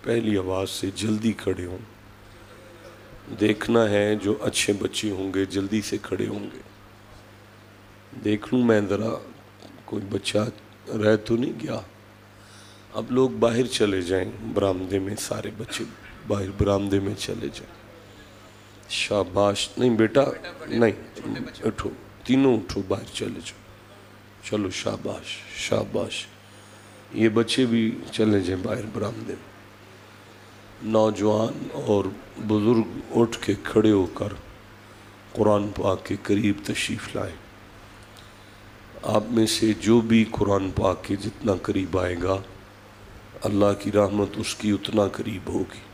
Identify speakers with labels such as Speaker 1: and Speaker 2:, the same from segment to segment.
Speaker 1: پہلی آواز سے جلدی کھڑے ہوں. دیکھنا ہے جو اچھے بچے ہوں گے جلدی سے کھڑے ہوں گے. دیکھ لوں میں ذرا کوئی بچہ رہ تو نہیں گیا. اب لوگ باہر چلے جائیں برآمدے میں، سارے بچے باہر برآمدے میں چلے جائیں. شاباش. نہیں بیٹا نہیں، اٹھو تینوں اٹھو، باہر چلے جاؤ. چلو شاباش شاباش. یہ بچے بھی چلے جائیں باہر برآمدے میں. نوجوان اور بزرگ اٹھ کے کھڑے ہو کر قرآن پاک کے قریب تشریف لائیں. آپ میں سے جو بھی قرآن پاک کے جتنا قریب آئے گا اللہ کی رحمت اس کی اتنا قریب ہوگی.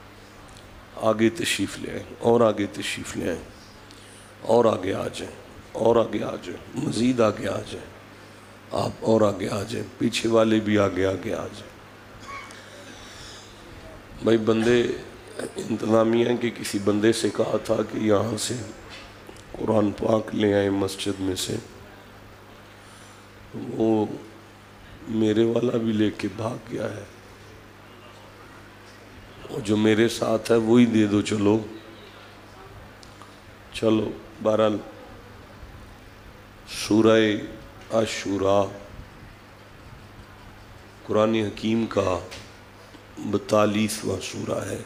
Speaker 1: آگے تشریف لے آئیں، اور آگے تشریف لے آئیں، اور آگے آ جائیں، اور آگے آ جائیں، مزید آگے آ جائیں. آپ اور آگے آ جائیں، پیچھے والے بھی آگے آگے آ جائیں. بھائی بندے انتظامیہ کے کسی بندے سے کہا تھا کہ یہاں سے قرآن پاک لے آئیں مسجد میں سے. وہ میرے والا بھی لے کے بھاگ گیا ہے. جو میرے ساتھ ہے وہی دے دو. چلو چلو. بہرحال سورہ عاشوراء قرآن حکیم کا 42واں سورہ ہے.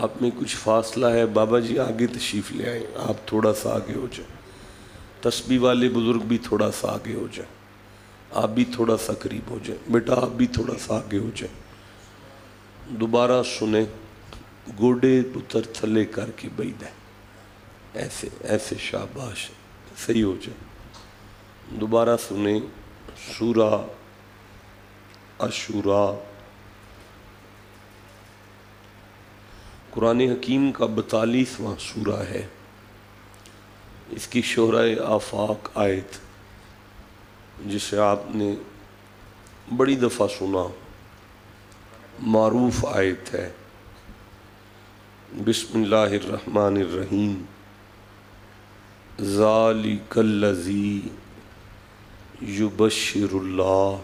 Speaker 1: آپ میں کچھ فاصلہ ہے بابا جی، آگے تشریف لے آئیں. آپ تھوڑا سا آگے ہو جائیں. تسبیح والے بزرگ بھی تھوڑا سا آگے ہو جائیں. آپ بھی تھوڑا سا قریب ہو جائیں. بیٹا آپ بھی تھوڑا سا آگے ہو جائیں. دوبارہ سنیں. گوڑے پتر تھلے کر کے بیٹھیں. ایسے ایسے. شاباش. صحیح ہو جائیں. دوبارہ سنیں. سورہ عاشوراء قرآن حکیم کا 42واں سورہ ہے. اس کی شہرہ آفاق آیت جسے آپ نے بڑی دفعہ سنا، معروف آیت ہے. بسم اللہ الرحمن الرحیم. ذالک الذی یبشر اللہ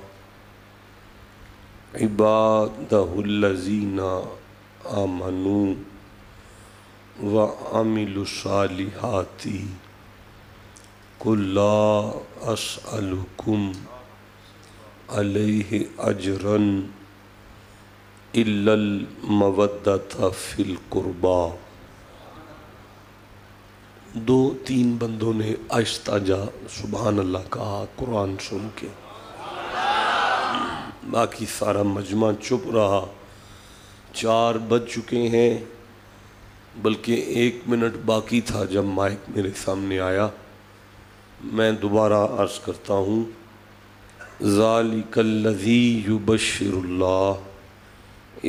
Speaker 1: عبادہ الذین آمنوا وعملوا الصالحات قل لا اسألکم علیہ اجرا الا المودۃ فی القربی. دو تین بندوں نے آہستہ جا سبحان اللہ کہا قرآن سن کے. باقی سارا مجمع چپ رہا. 4 بج چکے ہیں، بلکہ 1 منٹ باقی تھا جب مائک میرے سامنے آیا. میں دوبارہ عرض کرتا ہوں. ذالک الذی یبشر اللہ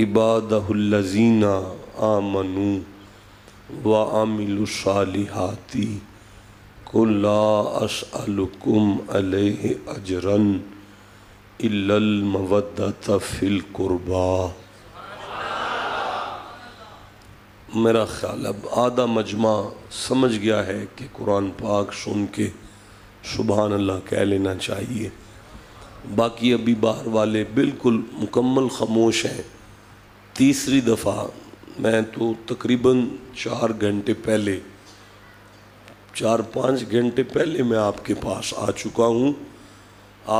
Speaker 1: عبادہ الذین آمنوا وعملوا الصالحات قل لا اسألکم علیہ اجرا الا المودۃ فی القربی. میرا خیال اب آدھا مجمع سمجھ گیا ہے کہ قرآن پاک سن کے سبحان اللہ کہہ لینا چاہیے. باقی ابھی باہر والے بالکل مکمل خاموش ہیں. تیسری دفعہ میں تو تقریباً 4 گھنٹے پہلے 4-5 گھنٹے پہلے میں آپ کے پاس آ چکا ہوں.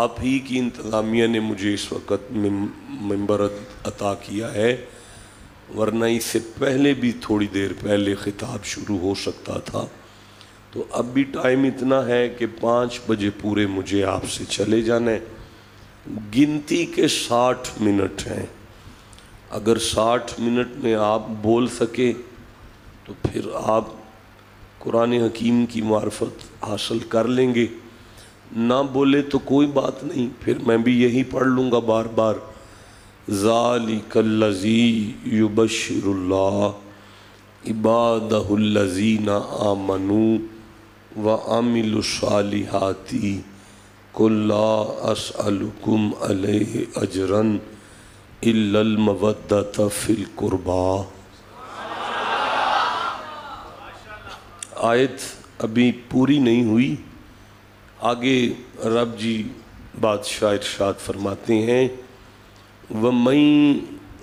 Speaker 1: آپ ہی کی انتظامیہ نے مجھے اس وقت منبر عطا کیا ہے، ورنہ اس سے پہلے بھی تھوڑی دیر پہلے خطاب شروع ہو سکتا تھا. تو اب بھی ٹائم اتنا ہے کہ 5 بجے پورے مجھے آپ سے چلے جانا ہے. گنتی کے 60 منٹ ہیں. اگر 60 منٹ میں آپ بول سکے تو پھر آپ قرآن حکیم کی معرفت حاصل کر لیں گے. نہ بولے تو کوئی بات نہیں، پھر میں بھی یہی پڑھ لوں گا بار بار. ذالک الذی یبشر اللہ عبادہ الذین آمنوا وعملوا الصالحات قل لا اسألکم علیہ اجرا الا المودۃ فی القربی. آیت ابھی پوری نہیں ہوئی. آگے رب جی بادشاہ ارشاد فرماتے ہیں وَمَن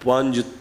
Speaker 1: 5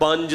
Speaker 1: 5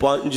Speaker 1: 5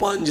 Speaker 1: 5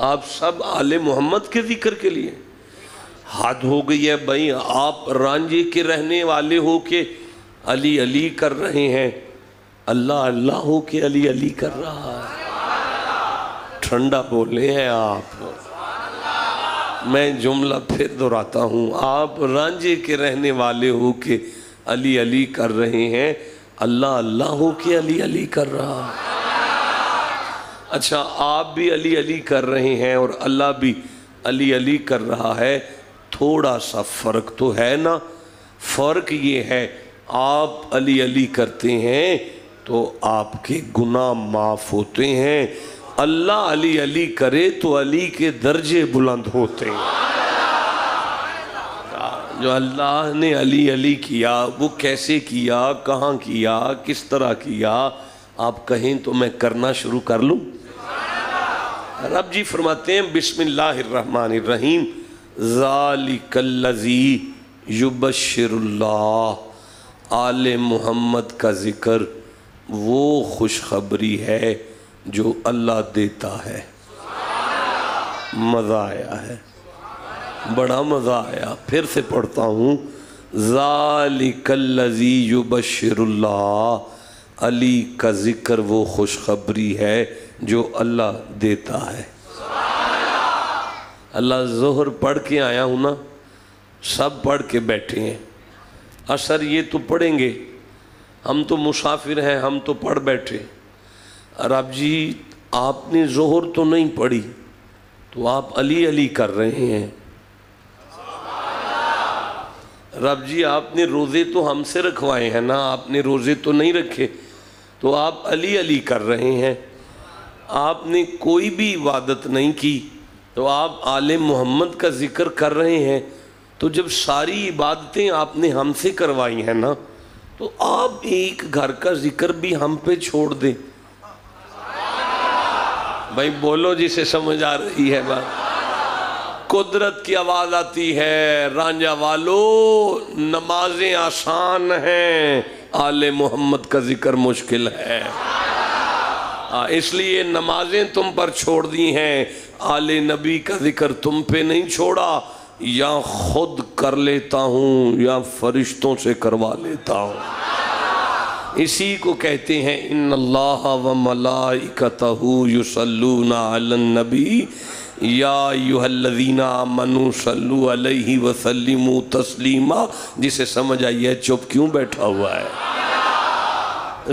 Speaker 1: آپ سب آل محمد کے ذکر کے لیے؟ حد ہو گئی ہے بھائی، آپ رانجے کے رہنے والے ہو کے علی علی کر رہے ہیں، اللہ اللہ ہو کے علی علی کر رہا ہے۔ ٹھنڈا بولے ہیں آپ، میں جملہ پھر دہراتا ہوں، آپ رانجے کے رہنے والے ہو کے علی علی کر رہے ہیں، اللہ اللہ ہو کے علی علی کر رہا ہے۔ اچھا، آپ بھی علی علی کر رہے ہیں اور اللہ بھی علی علی کر رہا ہے، تھوڑا سا فرق تو ہے نا۔ فرق یہ ہے، آپ علی علی کرتے ہیں تو آپ کے گناہ معاف ہوتے ہیں، اللہ علی علی کرے تو علی کے درجے بلند ہوتے ہیں۔ جو اللہ نے علی علی کیا وہ کیسے کیا، کہاں کیا، کس طرح کیا، آپ کہیں تو میں کرنا شروع کر لوں۔ رب جی فرماتے ہیں بسم اللہ الرحمن الرحیم، ذالک الذی یبشر اللہ، آل محمد کا ذکر وہ خوشخبری ہے جو اللہ دیتا ہے۔ مزہ آیا ہے، بڑا مزہ آیا، پھر سے پڑھتا ہوں، ذالک الذی یبشر اللہ، علی کا ذکر وہ خوشخبری ہے جو اللہ دیتا ہے۔ اللہ ظہر پڑھ کے آیا ہوں نا، سب پڑھ کے بیٹھے ہیں، عصر یہ تو پڑھیں گے، ہم تو مسافر ہیں، ہم تو پڑھ بیٹھے۔ رب جی آپ نے ظہر تو نہیں پڑھی تو آپ علی علی کر رہے ہیں۔ رب جی آپ نے روزے تو ہم سے رکھوائے ہیں نا، آپ نے روزے تو نہیں رکھے تو آپ علی علی کر رہے ہیں۔ آپ نے کوئی بھی عبادت نہیں کی تو آپ آل محمد کا ذکر کر رہے ہیں، تو جب ساری عبادتیں آپ نے ہم سے کروائی ہیں نا تو آپ ایک گھر کا ذکر بھی ہم پہ چھوڑ دیں۔ بھائی بولو جسے سمجھ آ رہی ہے بات۔ قدرت کی آواز آتی ہے، رانجہ والو نمازیں آسان ہیں، آل محمد کا ذکر مشکل ہے، اس لیے نمازیں تم پر چھوڑ دی ہیں، آل نبی کا ذکر تم پہ نہیں چھوڑا، یا خود کر لیتا ہوں یا فرشتوں سے کروا لیتا ہوں۔ اسی کو کہتے ہیں ان اللہ و ملائکتہ یصلون علی النبی یا ایھا الذین آمنوا صلوا علیہ وسلموا تسلیما۔ جسے سمجھ آئی ہے چپ کیوں بیٹھا ہوا ہے؟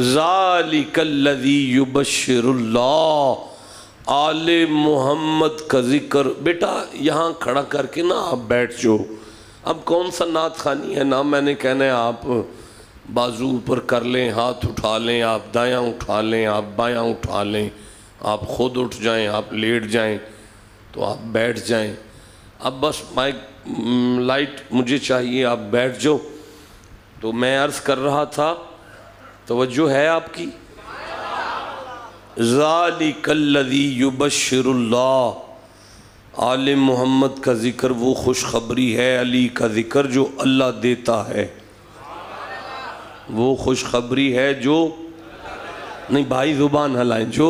Speaker 1: ذالک الذی یبشر اللہ، آل محمد کا ذکر۔ بیٹا یہاں کھڑا کر کے نا آپ بیٹھ جاؤ، اب کون سا نعت خوانی ہے نا، میں نے کہنا ہے آپ بازو اوپر کر لیں، ہاتھ اٹھا لیں، آپ دایاں اٹھا لیں، آپ بایاں اٹھا لیں، آپ خود اٹھ جائیں، آپ لیٹ جائیں تو آپ بیٹھ جائیں۔ اب بس مائک لائٹ مجھے چاہیے، آپ بیٹھ جاؤ۔ تو میں عرض کر رہا تھا، توجہ ہے آپ کی؟ ذالک الذی یبشر اللہ، آل محمد کا ذکر وہ خوشخبری ہے، علی کا ذکر جو اللہ دیتا ہے، وہ خوشخبری ہے جو نہیں، بھائی زبان ہلائیں، جو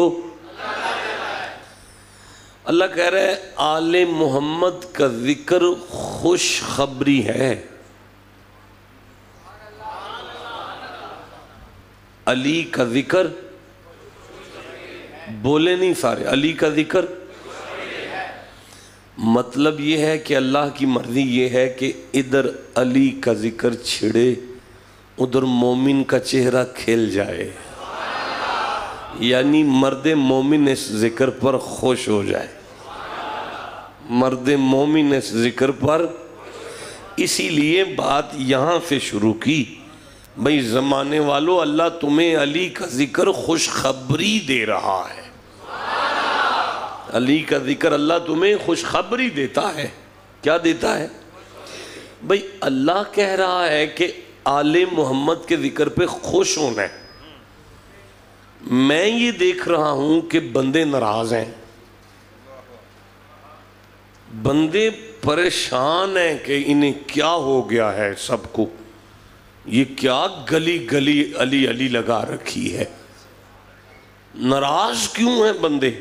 Speaker 1: اللہ کہہ رہا ہے آل محمد کا ذکر خوشخبری ہے، علی کا ذکر بولے نہیں سارے، علی کا ذکر مطلب یہ ہے کہ اللہ کی مرضی یہ ہے کہ ادھر علی کا ذکر چھڑے، ادھر مومن کا چہرہ کھل جائے، یعنی مرد مومن اس ذکر پر خوش ہو جائے، مرد مومن اس ذکر پر۔ اسی لیے بات یہاں سے شروع کی، بھئی زمانے والو اللہ تمہیں علی کا ذکر خوشخبری دے رہا ہے، علی کا ذکر اللہ تمہیں خوشخبری دیتا ہے۔ کیا دیتا ہے؟ بھئی اللہ کہہ رہا ہے کہ آل محمد کے ذکر پہ خوش ہونا ہے، میں یہ دیکھ رہا ہوں کہ بندے ناراض ہیں، بندے پریشان ہیں کہ انہیں کیا ہو گیا ہے، سب کو یہ کیا گلی گلی علی علی لگا رکھی ہے، ناراض کیوں ہیں بندے؟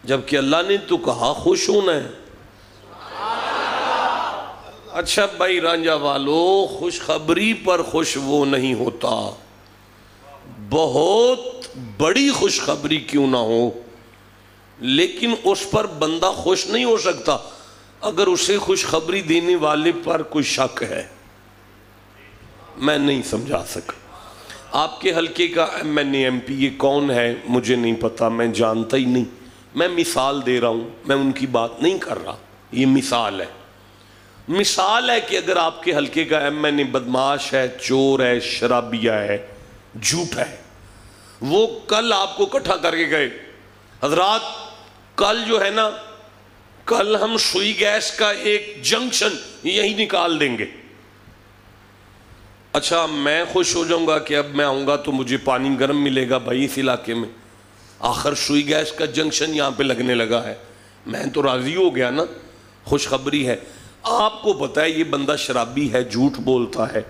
Speaker 1: جبکہ اللہ نے تو کہا خوش ہونا ہے۔ اچھا بھائی رانجھا والو، خوشخبری پر خوش وہ نہیں ہوتا، بہت بڑی خوشخبری کیوں نہ ہو لیکن اس پر بندہ خوش نہیں ہو سکتا اگر اسے خوشخبری دینے والے پر کوئی شک ہے۔ میں نہیں سمجھا سکا۔ آپ کے حلقے کا MNAMP یہ کون ہے مجھے نہیں پتا، میں جانتا ہی نہیں، میں مثال دے رہا ہوں، میں ان کی بات نہیں کر رہا، یہ مثال ہے۔ مثال ہے کہ اگر آپ کے حلقے کا MNA بدماش ہے، چور ہے، شرابیہ ہے، جھوٹا ہے، وہ کل آپ کو اکٹھا کر کے گئے، حضرات کل جو ہے نا، کل ہم سوئی گیس کا ایک جنکشن یہی نکال دیں گے۔ اچھا میں خوش ہو جاؤں گا کہ اب میں آؤں گا تو مجھے پانی گرم ملے گا بھائی اس علاقے میں، آخر سوئی گیس کا جنکشن یہاں پہ لگنے لگا ہے، میں تو راضی ہو گیا نا، خوشخبری ہے۔ آپ کو پتا ہے یہ بندہ شرابی ہے، جھوٹ بولتا ہے،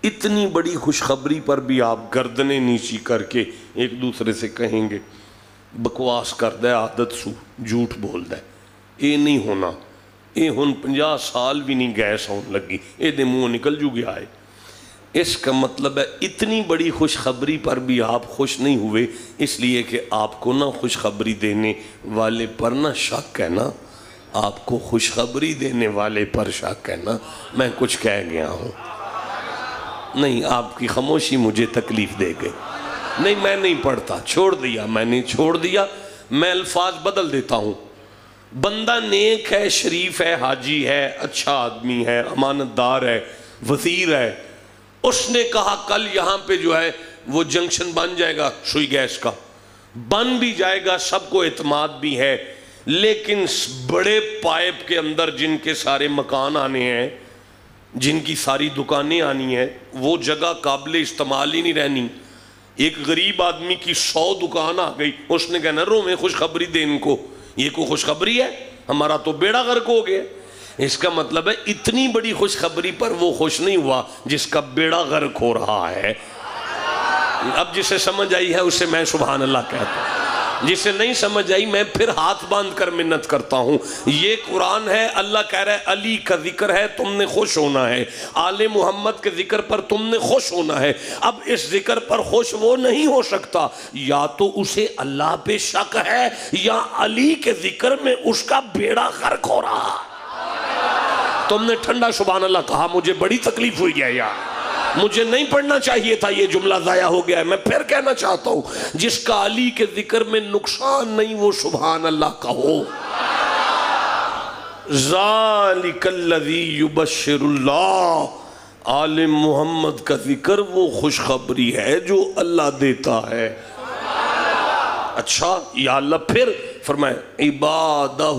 Speaker 1: اتنی بڑی خوشخبری پر بھی آپ گردنیں نیچی کر کے ایک دوسرے سے کہیں گے بکواس کر دے، عادت سو جھوٹ بول دے، یہ نہیں ہونا، یہ ہن 50 سال بھی نہیں گیس ہون لگی، یہ دے منہ نکل جو گیا ہے۔ اس کا مطلب ہے اتنی بڑی خوشخبری پر بھی آپ خوش نہیں ہوئے، اس لیے کہ آپ کو نہ خوشخبری دینے والے پر نہ شک ہے نا، آپ کو خوشخبری دینے والے پر شک ہے نا۔ میں کچھ کہہ گیا ہوں؟ نہیں، آپ کی خاموشی مجھے تکلیف دے گئی۔ نہیں میں نہیں پڑھتا، چھوڑ دیا، میں نے چھوڑ دیا، میں الفاظ بدل دیتا ہوں۔ بندہ نیک ہے، شریف ہے، حاجی ہے، اچھا آدمی ہے، امانت دار ہے، وزیر ہے، اس نے کہا کل یہاں پہ جو ہے وہ جنکشن بن جائے گا سوئی گیس کا، بن بھی جائے گا، سب کو اعتماد بھی ہے، لیکن بڑے پائپ کے اندر جن کے سارے مکان آنے ہیں، جن کی ساری دکانیں آنی ہیں، وہ جگہ قابل استعمال ہی نہیں رہنی۔ ایک غریب آدمی کی 100 دکان آ گئی، اس نے کہنا رو میں خوشخبری دے ان کو، یہ کوئی خوشخبری ہے؟ ہمارا تو بیڑا غرق ہو گیا۔ اس کا مطلب ہے اتنی بڑی خوشخبری پر وہ خوش نہیں ہوا جس کا بیڑا غرق ہو رہا ہے۔ اب جسے سمجھ آئی ہے اسے میں سبحان اللہ کہتا ہوں، جسے نہیں سمجھ آئی میں پھر ہاتھ باندھ کر منت کرتا ہوں۔ یہ قرآن ہے، اللہ کہہ رہا ہے علی کا ذکر ہے، تم نے خوش ہونا ہے، آل محمد کے ذکر پر تم نے خوش ہونا ہے۔ اب اس ذکر پر خوش وہ نہیں ہو سکتا، یا تو اسے اللہ پہ شک ہے یا علی کے ذکر میں اس کا بیڑا غرق ہو رہا ہے۔ تم نے ٹھنڈا سبحان اللہ کہا، مجھے بڑی تکلیف ہوئی ہے یار، مجھے نہیں پڑھنا چاہیے تھا، یہ جملہ ضائع ہو گیا ہے۔ میں پھر کہنا چاہتا ہوں، جس کا علی کے ذکر میں نقصان نہیں وہ سبحان اللہ کہو۔ ذالک الذی یبشر اللہ، آل محمد کا ذکر وہ خوشخبری ہے جو اللہ دیتا ہے۔ اچھا یا اللہ پھر فرمائے عبادہ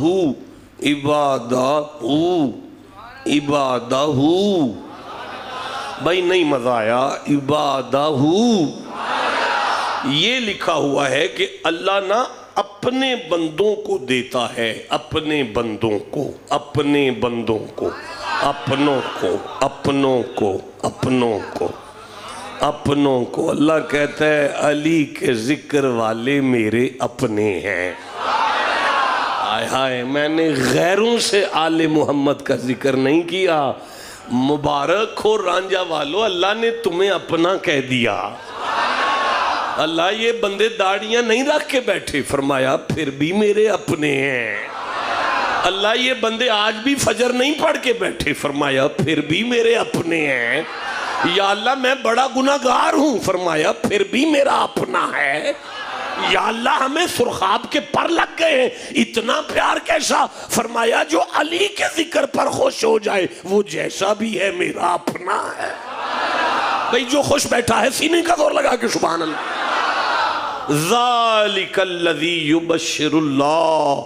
Speaker 1: عبادہ بھائی نہیں مزہ آیا، عبادہ یہ لکھا ہوا ہے کہ اللہ نہ اپنے بندوں کو دیتا ہے، اپنے بندوں کو، اپنے بندوں کو، اپنوں کو، اپنوں کو، اپنوں کو، اپنوں کو۔ اللہ کہتا ہے علی کے ذکر والے میرے اپنے ہیں۔ ہائے ہائے، میں نے غیروں سے آل محمد کا ذکر نہیں کیا۔ مبارک ہو رانجھا والو، اللہ نے تمہیں اپنا کہہ دیا۔ اللہ یہ بندے داڑیاں نہیں رکھ کے بیٹھے، فرمایا پھر بھی میرے اپنے ہیں۔ اللہ یہ بندے آج بھی فجر نہیں پڑھ کے بیٹھے، فرمایا پھر بھی میرے اپنے ہیں۔ یا اللہ میں بڑا گناہگار ہوں، فرمایا پھر بھی میرا اپنا ہے۔ یا اللہ ہمیں سرخاب کے پر لگ گئے ہیں، اتنا پیار کیسا؟ فرمایا جو علی کے ذکر پر خوش ہو جائے وہ جیسا بھی ہے میرا اپنا ہے۔ بھئی جو خوش بیٹھا ہے سینے کا زور لگا کے سبحان اللہ۔ ذالک الذی یبشر اللہ،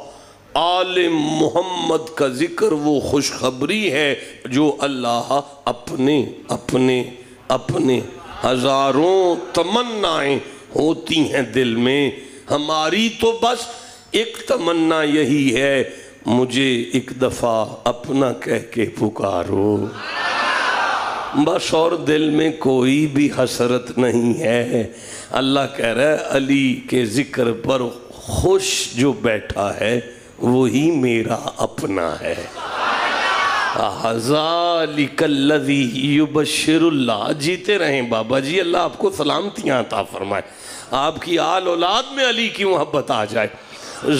Speaker 1: آل محمد کا ذکر وہ خوشخبری ہے جو اللہ اپنے اپنے اپنے ہزاروں تمنائیں ہوتی ہیں دل میں، ہماری تو بس ایک تمنا یہی ہے، مجھے ایک دفعہ اپنا کہہ کے پکارو، بس اور دل میں کوئی بھی حسرت نہیں ہے۔ اللہ کہہ رہا ہے علی کے ذکر پر خوش جو بیٹھا ہے وہی میرا اپنا ہے۔ ذالک الذی یبشر اللہ، جیتے رہیں بابا جی، اللہ آپ کو سلامتیاں عطا فرمائے، آپ کی آل اولاد میں علی کی محبت آ جائے۔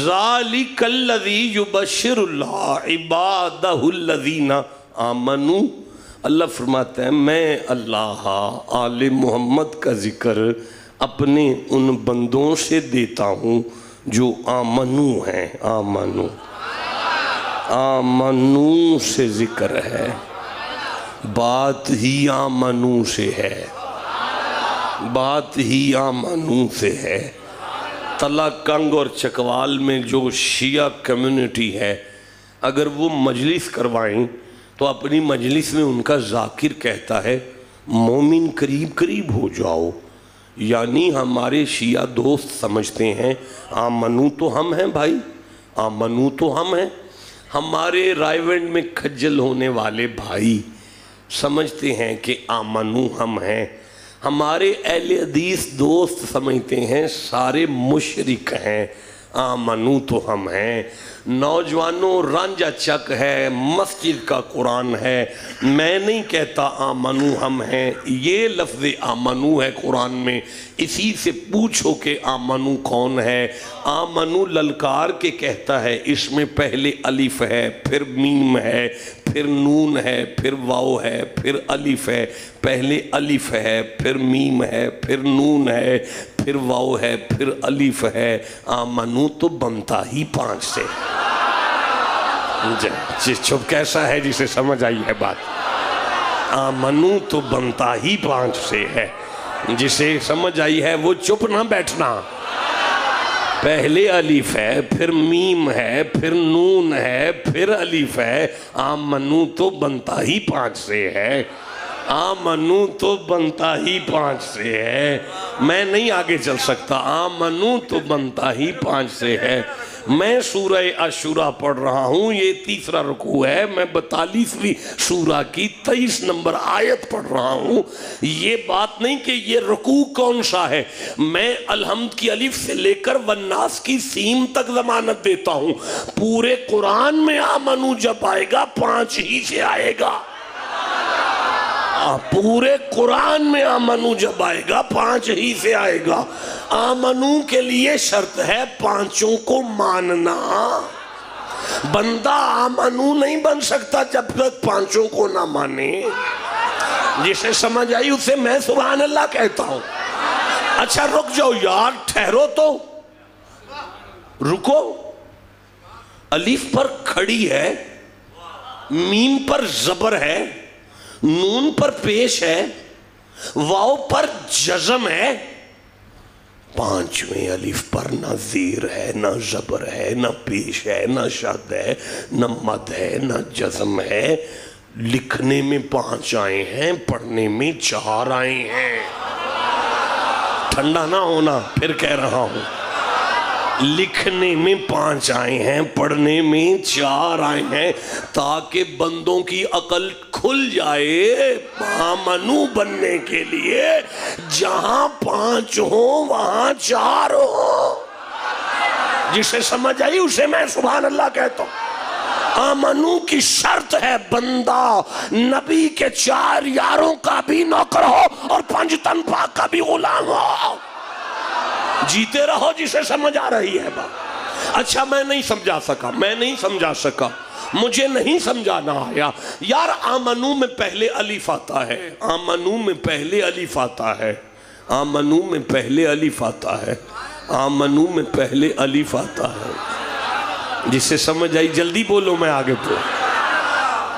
Speaker 1: ذالک الذی یبشر اللہ عبادہ الذین آمنوا، اللہ فرماتا ہے میں اللہ آل محمد کا ذکر اپنے ان بندوں سے دیتا ہوں جو آمنو ہیں۔ آمنو، آمنو سے ذکر ہے، بات ہی آمنو سے ہے، بات ہی آمنو سے ہے۔ تلا کنگ اور چکوال میں جو شیعہ کمیونٹی ہے، اگر وہ مجلس کروائیں تو اپنی مجلس میں ان کا ذاکر کہتا ہے مومن قریب قریب ہو جاؤ، یعنی ہمارے شیعہ دوست سمجھتے ہیں آمنو تو ہم ہیں بھائی، آمنو تو ہم ہیں۔ ہمارے رائیونڈ میں کھجل ہونے والے بھائی سمجھتے ہیں کہ آمنو ہم ہیں، ہمارے اہل حدیث دوست سمجھتے ہیں سارے مشرک ہیں، آمنو تو ہم ہیں۔ نوجوانوں رانجہ چک ہے، مسجد کا قرآن ہے، میں نہیں کہتا آمنو ہم ہیں، یہ لفظ آمنو ہے قرآن میں، اسی سے پوچھو کہ آمنو کون ہے۔ آمنو للکار کے کہتا ہے، اس میں پہلے الف ہے، پھر میم ہے، پھر نون ہے، پھر واو ہے، پھر الف ہے، پہلے الف ہے، پھر میم ہے، پھر نون ہے، پھر واو ہے، پھر الف ہے۔ آمنو تو بنتا ہی 5 سے۔ جس چھپ کیسا ہے جسے سمجھ آئی ہے بات؟ آمنو تو بنتا ہی 5 سے ہے، جسے سمجھ آئی ہے وہ چپ نہ بیٹھنا۔ پہلے الف ہے، پھر میم ہے، پھر نون ہے، پھر الف ہے۔ آمنو تو بنتا ہی 5 سے ہے، آمنو تو بنتا ہی 5 سے ہے، میں نہیں آگے چل سکتا۔ آمنو تو بنتا ہی 5 سے ہے۔ میں سورہ عاشوراء پڑھ رہا ہوں، یہ 3را رکوع ہے، میں 42ویں سورہ کی 23 نمبر آیت پڑھ رہا ہوں۔ یہ بات نہیں کہ یہ رکوع کون سا ہے، میں الحمد کی الف سے لے کر والناس کی سین تک ضمانت دیتا ہوں، پورے قرآن میں آمنو جب آئے گا 5 ہی سے آئے گا۔ پورے قرآن میں آمنو جب آئے گا 5 ہی سے آئے گا۔ آمنو کے لیے شرط ہے 5 کو ماننا، بندہ آمنو نہیں بن سکتا جب تک 5 کو نہ مانے۔ جسے سمجھ آئی اسے میں سبحان اللہ کہتا ہوں۔ اچھا رک جاؤ یار، ٹھہرو تو، رکو۔ الف پر کھڑی ہے، میم پر زبر ہے، نون پر پیش ہے، واو پر جزم ہے، 5ویں الف پر نہ زیر ہے، نہ زبر ہے، نہ پیش ہے، نہ شد ہے، نہ مد ہے، نہ جزم ہے۔ لکھنے میں 5 آئے ہیں، پڑھنے میں 4 آئے ہیں۔ ٹھنڈا نہ ہونا، پھر کہہ رہا ہوں، لکھنے میں 5 آئے ہیں، پڑھنے میں 4 آئے ہیں، تاکہ بندوں کی عقل کھل جائے آمنو بننے کے لیے۔ جہاں 5 ہوں وہاں 4 ہوں۔ جسے سمجھ آئی اسے میں سبحان اللہ کہتا ہوں۔ آمنو کی شرط ہے بندہ نبی کے 4 یاروں کا بھی نوکر ہو اور 5 تن پاک کا بھی غلام ہو۔ جیتے رہو، جسے سمجھ آ رہی ہے بات۔ اچھا میں نہیں سمجھا سکا، مجھے نہیں سمجھانا آیا یار۔ آمنو میں پہلے الف آتا ہے، آمنو میں پہلے الف آتا ہے، آمنو میں پہلے الف آتا ہے، آمنو میں پہلے الف آتا ہے۔ جسے سمجھ آئی جلدی بولو، میں آگے بولو۔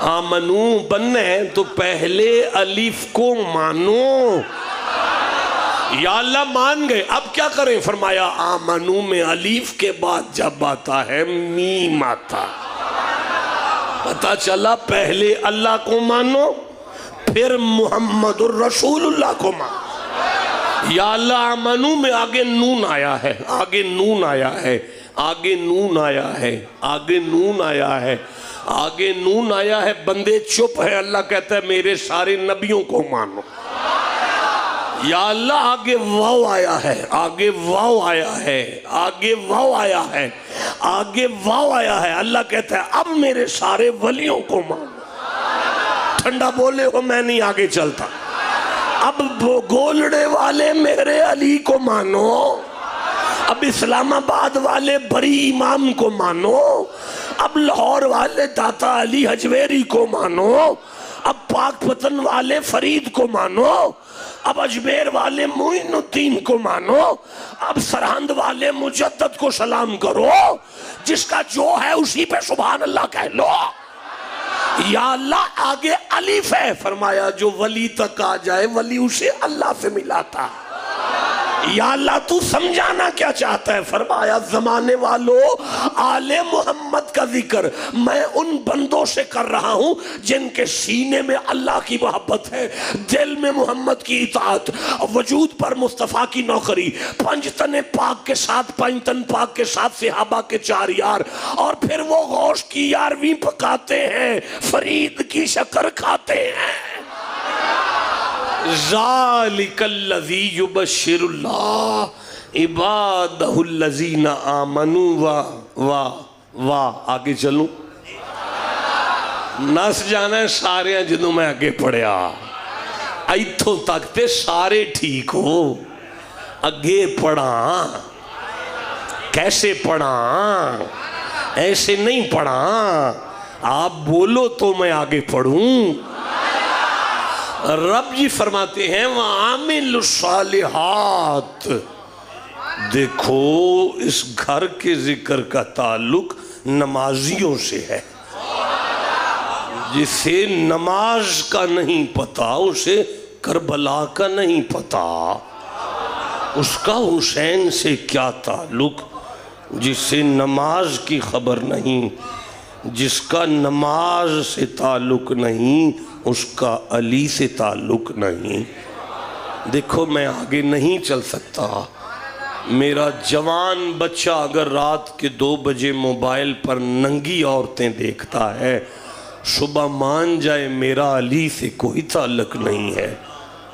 Speaker 1: آمنو بننا ہے تو پہلے الف کو مانو۔ یا اللہ مان گئے، اب کیا کریں؟ فرمایا آمنو میں الف کے بعد جب آتا ہے میم آتا، پتا چلا پہلے اللہ کو مانو پھر محمد الرسول اللہ کو مانو۔ یا اللہ آمنو میں آگے نون آیا ہے، آگے نون آیا ہے، آگے نون آیا ہے، آگے نون آیا ہے، آگے نون آیا ہے۔ بندے چپ ہے، اللہ کہتا ہے میرے سارے نبیوں کو مانو۔ یا اللہ آگے واو آیا ہے، آگے واو آیا ہے، آگے واو آیا ہے، آگے واو آیا ہے۔ اللہ کہتا ہے اب میرے سارے ولیوں کو مانو۔ ٹھنڈا بولے ہو میں نہیں آگے چلتا۔ اب گولڑے والے میرے علی کو مانو، اب اسلام آباد والے بری امام کو مانو، اب لاہور والے داتا علی حجویری کو مانو، اب پاک پتن والے فرید کو مانو، اب اجمیر والے معین الدین کو مانو، اب سرہند والے مجدد کو سلام کرو، جس کا جو ہے اسی پہ سبحان اللہ کہہ لو۔ یا اللہ آگے الف ہے، فرمایا جو ولی تک آ جائے ولی اسے اللہ سے ملاتا۔ یا اللہ تو سمجھانا کیا چاہتا ہے؟ فرمایا زمانے والو آل محمد کا ذکر میں ان بندوں سے کر رہا ہوں جن کے سینے میں اللہ کی محبت ہے، دل میں محمد کی اطاعت، وجود پر مصطفیٰ کی نوکری، پنجتن پاک کے ساتھ پنجتن پاک کے ساتھ صحابہ کے 4 یار، اور پھر وہ غوث کی یارویں پکاتے ہیں، فرید کی شکر کھاتے ہیں۔ ذالک الذی یبشر اللہ عبادہ الذین آمنوا آگے چلوں نس جانا ہے سارے جدوں میں آگے پڑھیا ایتھوں تک تے سارے ٹھیک ہو، اگے پڑھا کیسے پڑھا؟ ایسے نہیں پڑھا، آپ بولو تو میں آگے پڑھوں۔ رب جی فرماتے ہیں وَعَامِلُ الصَّالِحَاتِ، دیکھو اس گھر کے ذکر کا تعلق نمازیوں سے ہے۔ جسے نماز کا نہیں پتا اسے کربلا کا نہیں پتا، اس کا حسین سے کیا تعلق؟ جسے نماز کی خبر نہیں، جس کا نماز سے تعلق نہیں اس کا علی سے تعلق نہیں۔ دیکھو میں آگے نہیں چل سکتا۔ میرا جوان بچہ اگر رات کے 2 بجے موبائل پر ننگی عورتیں دیکھتا ہے، صبح مان جائے میرا علی سے کوئی تعلق نہیں ہے،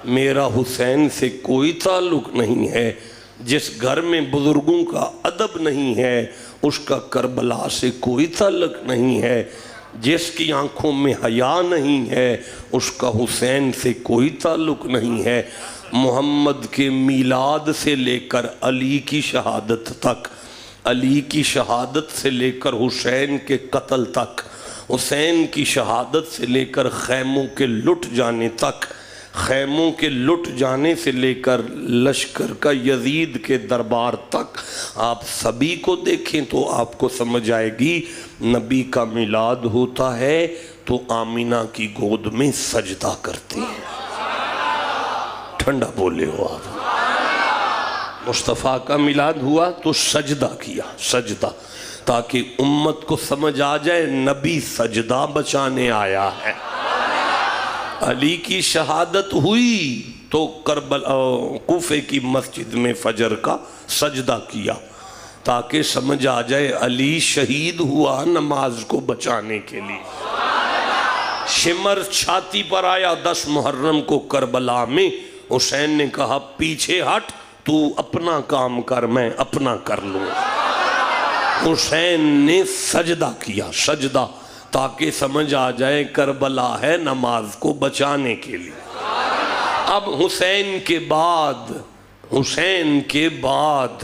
Speaker 1: میرا حسین سے کوئی تعلق نہیں ہے۔ جس گھر میں بزرگوں کا ادب نہیں ہے اس کا کربلا سے کوئی تعلق نہیں ہے، جس کی آنکھوں میں حیا نہیں ہے اس کا حسین سے کوئی تعلق نہیں ہے۔ محمد کے میلاد سے لے کر علی کی شہادت تک، علی کی شہادت سے لے کر حسین کے قتل تک، حسین کی شہادت سے لے کر خیموں کے لٹ جانے تک، خیموں کے لٹ جانے سے لے کر لشکر کا یزید کے دربار تک، آپ سبھی کو دیکھیں تو آپ کو سمجھ آئے گی نبی کا میلاد ہوتا ہے تو آمینہ کی گود میں سجدہ کرتے ہیں۔ ٹھنڈا بولے ہو آپ۔ مصطفیٰ کا میلاد ہوا تو سجدہ کیا، سجدہ، تاکہ امت کو سمجھ آ جائے نبی سجدہ بچانے آیا ہے۔ علی کی شہادت ہوئی تو کوفے کی مسجد میں فجر کا سجدہ کیا تاکہ سمجھ آ جائے علی شہید ہوا نماز کو بچانے کے لیے۔ شمر چھاتی پر آیا 10 محرم کو کربلا میں، حسین نے کہا پیچھے ہٹ، تو اپنا کام کر میں اپنا کر لوں۔ حسین نے سجدہ کیا، سجدہ، تاکہ سمجھ آ جائے کربلا ہے نماز کو بچانے کے لیے۔ اب حسین کے بعد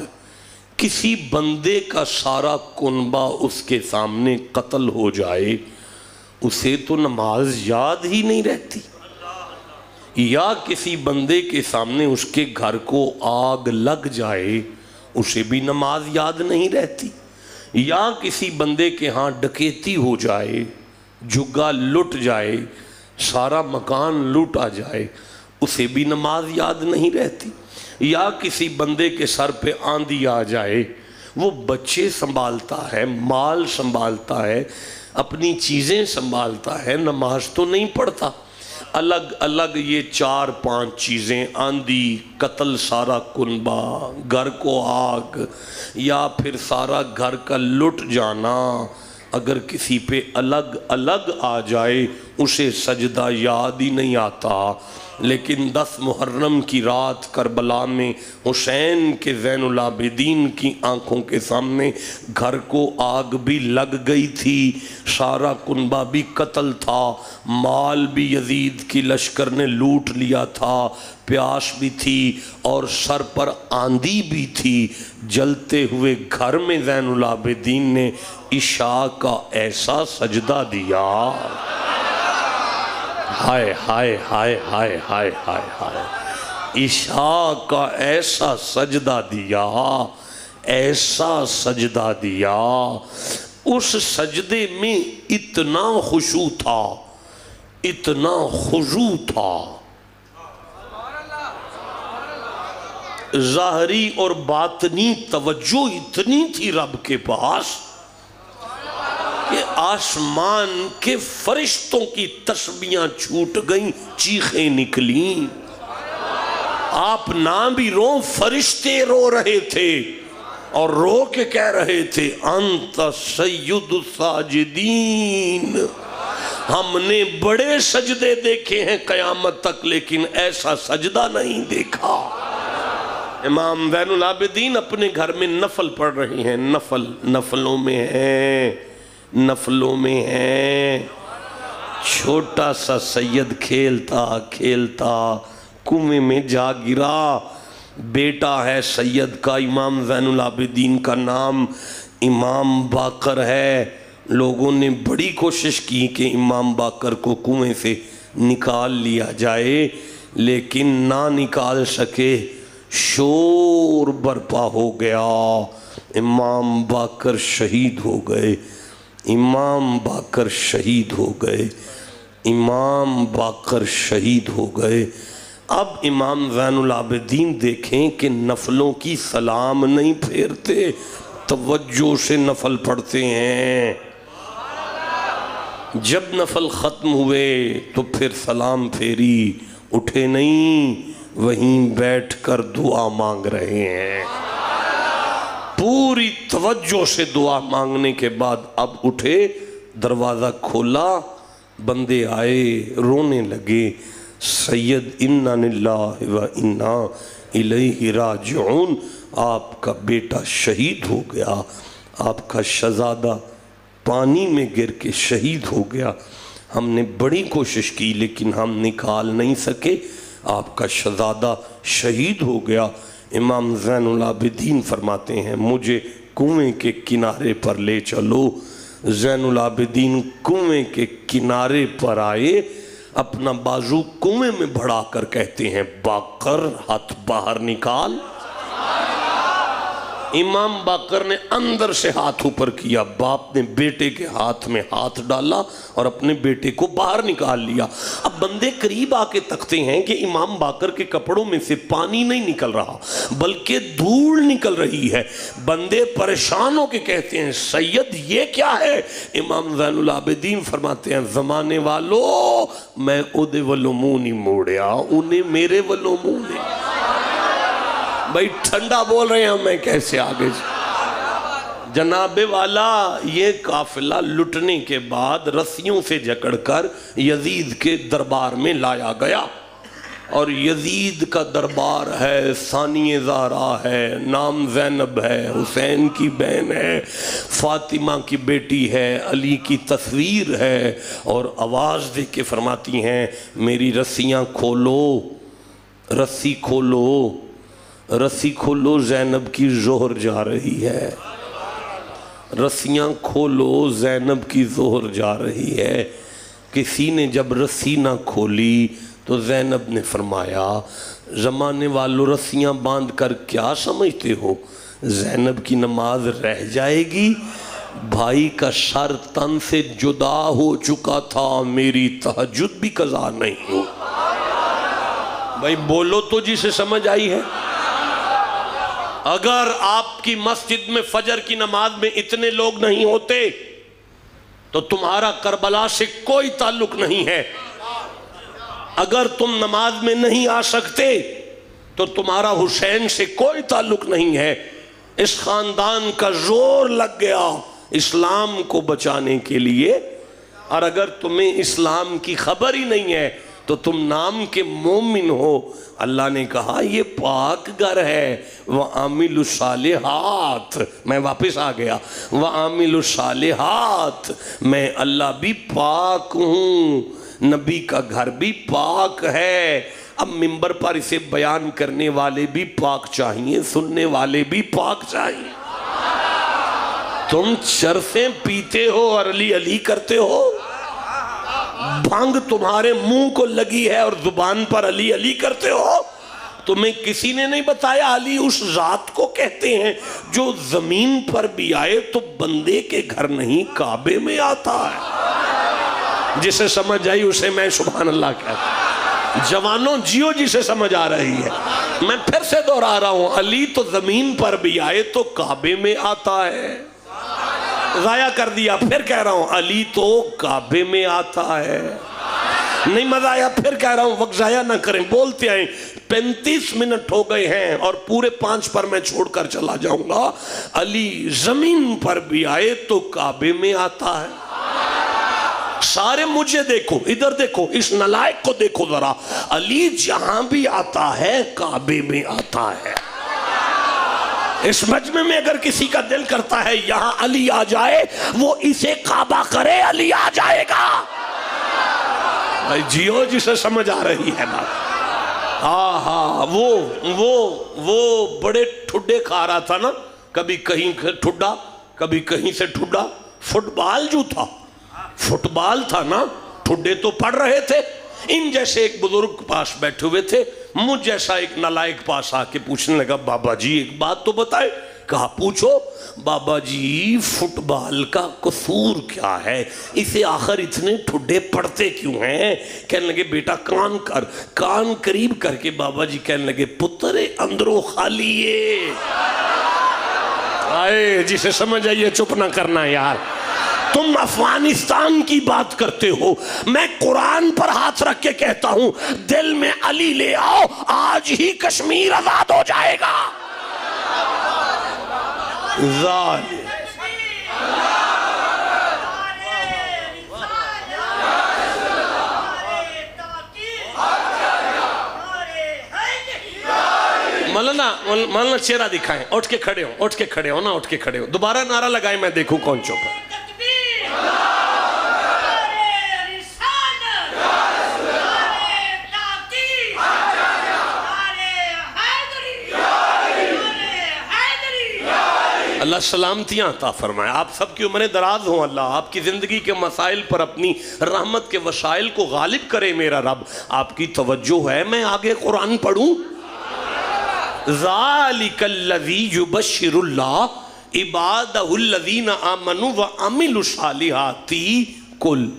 Speaker 1: کسی بندے کا سارا کنبہ اس کے سامنے قتل ہو جائے، اسے تو نماز یاد ہی نہیں رہتی۔ یا کسی بندے کے سامنے اس کے گھر کو آگ لگ جائے، اسے بھی نماز یاد نہیں رہتی۔ یا کسی بندے کے ہاں ڈکیتی ہو جائے، جگہ لٹ جائے، سارا مکان لوٹا جائے، اسے بھی نماز یاد نہیں رہتی۔ یا کسی بندے کے سر پہ آندھی آ جائے، وہ بچے سنبھالتا ہے، مال سنبھالتا ہے، اپنی چیزیں سنبھالتا ہے، نماز تو نہیں پڑھتا۔ الگ الگ یہ 4-5 چیزیں، آندھی، قتل سارا کنبہ، گھر کو آگ، یا پھر سارا گھر کا لٹ جانا، اگر کسی پہ الگ الگ آ جائے اسے سجدہ یاد ہی نہیں آتا۔ لیکن 10 محرم کی رات کربلا میں حسین کے زین العابدین کی آنکھوں کے سامنے گھر کو آگ بھی لگ گئی تھی، سارا کنبہ بھی قتل تھا، مال بھی یزید کی لشکر نے لوٹ لیا تھا، پیاس بھی تھی اور سر پر آندھی بھی تھی۔ جلتے ہوئے گھر میں زین العابدین نے عشاء کا ایسا سجدہ دیا، ہائے ہائے ہائے ہائے ہائے ہائے ہائے، عشاء کا ایسا سجدہ دیا، ایسا سجدہ دیا، اس سجدے میں اتنا خشوع تھا، اتنا خضوع تھا، ظاہری اور باطنی توجہ اتنی تھی رب کے پاس کہ آسمان کے فرشتوں کی تسبیحاں چھوٹ گئیں، چیخیں نکلیں۔ آپ نہ بھی رو، فرشتے رو رہے تھے اور رو کے کہہ رہے تھے انت سید الساجدین۔ ہم نے بڑے سجدے دیکھے ہیں قیامت تک، لیکن ایسا سجدہ نہیں دیکھا۔ امام زین العابدین اپنے گھر میں نفل پڑھ رہے ہیں، نفلوں میں ہیں، نفلوں میں ہیں۔ چھوٹا سا سید کھیلتا کھیلتا کنویں میں جا گرا۔ بیٹا ہے سید کا، امام زین العابدین کا نام امام باقر ہے۔ لوگوں نے بڑی کوشش کی کہ امام باقر کو کنویں سے نکال لیا جائے، لیکن نہ نکال سکے، شور برپا ہو گیا، امام باقر شہید ہو گئے، امام باقر شہید ہو گئے، امام باقر شہید ہو گئے۔ اب امام زین العابدین دیکھیں کہ نفلوں کی سلام نہیں پھیرتے، توجہ سے نفل پڑھتے ہیں۔ جب نفل ختم ہوئے تو پھر سلام پھیری، اٹھے نہیں، وہیں بیٹھ کر دعا مانگ رہے ہیں۔ پوری توجہ سے دعا مانگنے کے بعد اب اٹھے، دروازہ کھولا، بندے آئے، رونے لگے، سید انا للہ و انا الیہ راجعون، آپ کا بیٹا شہید ہو گیا، آپ کا شہزادہ پانی میں گر کے شہید ہو گیا، ہم نے بڑی کوشش کی لیکن ہم نکال نہیں سکے، آپ کا شہزادہ شہید ہو گیا۔ امام زین العابدین فرماتے ہیں مجھے کنویں کے کنارے پر لے چلو۔ زین العابدین کنویں کے کنارے پر آئے، اپنا بازو کنویں میں بڑھا کر کہتے ہیں باقر ہاتھ باہر نکال۔ امام باقر نے اندر سے ہاتھ اوپر کیا، باپ نے بیٹے کے ہاتھ میں ہاتھ ڈالا اور اپنے بیٹے کو باہر نکال لیا۔ اب بندے قریب آ کے تکتے ہیں کہ امام باقر کے کپڑوں میں سے پانی نہیں نکل رہا بلکہ دھول نکل رہی ہے۔ بندے پریشان ہو کے کہتے ہیں سید یہ کیا ہے؟ امام زین العابدین فرماتے ہیں زمانے والو میں اودے والو منہ نہیں موڑیا، انہیں میرے والو منہ نہیں۔ بھائی ٹھنڈا بول رہے ہیں میں کیسے آگے جناب والا۔ یہ قافلہ لٹنے کے بعد رسیوں سے جکڑ کر یزید کے دربار میں لایا گیا، اور یزید کا دربار ہے، ثانی زہرا ہے، نام زینب ہے، حسین کی بہن ہے، فاطمہ کی بیٹی ہے، علی کی تصویر ہے، اور آواز دے کے فرماتی ہیں میری رسیاں کھولو، رسی کھولو، رسی کھولو، زینب کی زہر جا رہی ہے، رسیاں کھولو، زینب کی زہر جا رہی ہے۔ کسی نے جب رسی نہ کھولی تو زینب نے فرمایا زمانے والوں رسیاں باندھ کر کیا سمجھتے ہو زینب کی نماز رہ جائے گی؟ بھائی کا سر تن سے جدا ہو چکا تھا، میری تہجد بھی قضا نہیں ہو۔ بھائی بولو تو جسے سمجھ آئی ہے۔ اگر آپ کی مسجد میں فجر کی نماز میں اتنے لوگ نہیں ہوتے تو تمہارا کربلا سے کوئی تعلق نہیں ہے۔ اگر تم نماز میں نہیں آ سکتے تو تمہارا حسین سے کوئی تعلق نہیں ہے۔ اس خاندان کا زور لگ گیا اسلام کو بچانے کے لیے، اور اگر تمہیں اسلام کی خبر ہی نہیں ہے تو تم نام کے مومن ہو۔ اللہ نے کہا یہ پاک گھر ہے، وَعَامِلُ الصَّالِحَاتِ، میں واپس آ گیا، وَعَامِلُ الصَّالِحَاتِ، میں اللہ بھی پاک ہوں، نبی کا گھر بھی پاک ہے۔ اب ممبر پر اسے بیان کرنے والے بھی پاک چاہیے، سننے والے بھی پاک چاہیے۔ تم چرسیں پیتے ہو اور علی علی کرتے ہو، بھنگ تمہارے منہ کو لگی ہے اور زبان پر علی علی کرتے ہو۔ تمہیں کسی نے نہیں بتایا علی اس ذات کو کہتے ہیں جو زمین پر بھی آئے تو بندے کے گھر نہیں کعبے میں آتا ہے۔ جسے سمجھ آئی اسے میں سبحان اللہ کہتا ہوں۔ جوانوں جیو جسے سمجھ آ رہی ہے، میں پھر سے دوہرا رہا ہوں، علی تو زمین پر بھی آئے تو کعبے میں آتا ہے۔ ضائع کر دیا، پھر کہہ رہا ہوں علی تو کعبے میں آتا ہے۔ نہیں مزہ آیا، پھر کہہ رہا ہوں، وقت ضائع نہ کریں، بولتے آئیں۔ 35 منٹ ہو گئے ہیں اور پورے 5 پر میں چھوڑ کر چلا جاؤں گا۔ علی زمین پر بھی آئے تو کعبے میں آتا ہے۔ سارے مجھے دیکھو، ادھر دیکھو، اس نالائق کو دیکھو ذرا، علی جہاں بھی آتا ہے کعبے میں آتا ہے۔ اس مجمع میں اگر کسی کا دل کرتا ہے یہاں علی آ جائے، وہ اسے کعبہ کرے، علی آ جائے گا۔ جیو جسے سمجھ آ رہی ہے نا۔ ہاں وہ بڑے ٹھڈے کھا رہا تھا نا، کبھی کہیں ٹھڈا کبھی کہیں سے ٹھڈا۔ فٹ بال جو تھا، فٹ بال تھا نا، ٹھڈے تو پڑھ رہے تھے۔ ان جیسے ایک بزرگ پاس بیٹھے ہوئے تھے، مجھ جیسا ایک نالائق پاس آ کے پوچھنے لگا، بابا جی ایک بات تو بتائے۔ کہا پوچھو۔ بابا جی فٹ بال کا قصور کیا ہے، اسے آخر اتنے ٹھڈے پڑھتے کیوں ہیں؟ کہنے لگے بیٹا کان کر، کان قریب کر کے بابا جی کہنے لگے پتر اندروں خالیے۔ آئے جسے سمجھ آئیے چپ نہ کرنا یار۔ تم افغانستان کی بات کرتے ہو، میں قرآن پر ہاتھ رکھ کے کہتا ہوں دل میں علی لے آؤ، آج ہی کشمیر آزاد ہو جائے گا۔ ظالم مولانا چہرہ دکھائیں، اٹھ کے کھڑے ہو، اٹھ کے کھڑے ہو نا، اٹھ کے کھڑے ہو، دوبارہ نعرہ لگائیں میں دیکھوں کون چپ ہے۔ اللہ سلامتیاں عطا فرمائے، آپ سب کی عمریں دراز ہوں، اللہ آپ کی زندگی کے مسائل پر اپنی رحمت کے وسائل کو غالب کرے میرا رب۔ آپ کی توجہ ہے میں آگے قرآن پڑھوں؟ ذَلِكَ الَّذِي يُبَشِّرُ اللَّهُ عِبَادَهُ الَّذِينَ آمَنُوا وَعَمِلُوا الصَّالِحَاتِ قُلْ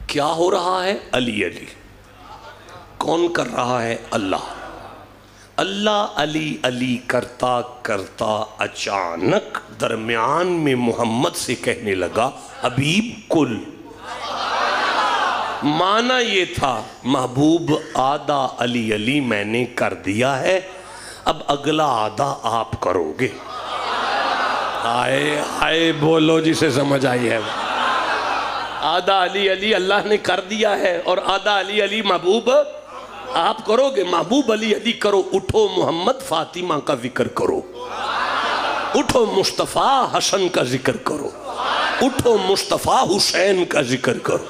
Speaker 1: کیا ہو رہا ہے؟ علی علی۔ کون کر رہا ہے؟ اللہ۔ اللہ علی علی کرتا کرتا اچانک درمیان میں محمد سے کہنے لگا حبیب کل۔ معنی یہ تھا محبوب آدھا علی علی میں نے کر دیا ہے، اب اگلا آدھا آپ کرو گے۔ آئے آئے بولو جسے سمجھ آئی ہے۔ آدھا علی علی اللہ نے کر دیا ہے اور آدھا علی علی محبوب آپ کرو گے۔ محبوب علی علی کرو، اٹھو محمد فاطمہ کا ذکر کرو، اٹھو مصطفیٰ حسن کا ذکر کرو، اٹھو مصطفیٰ حسین کا ذکر کرو۔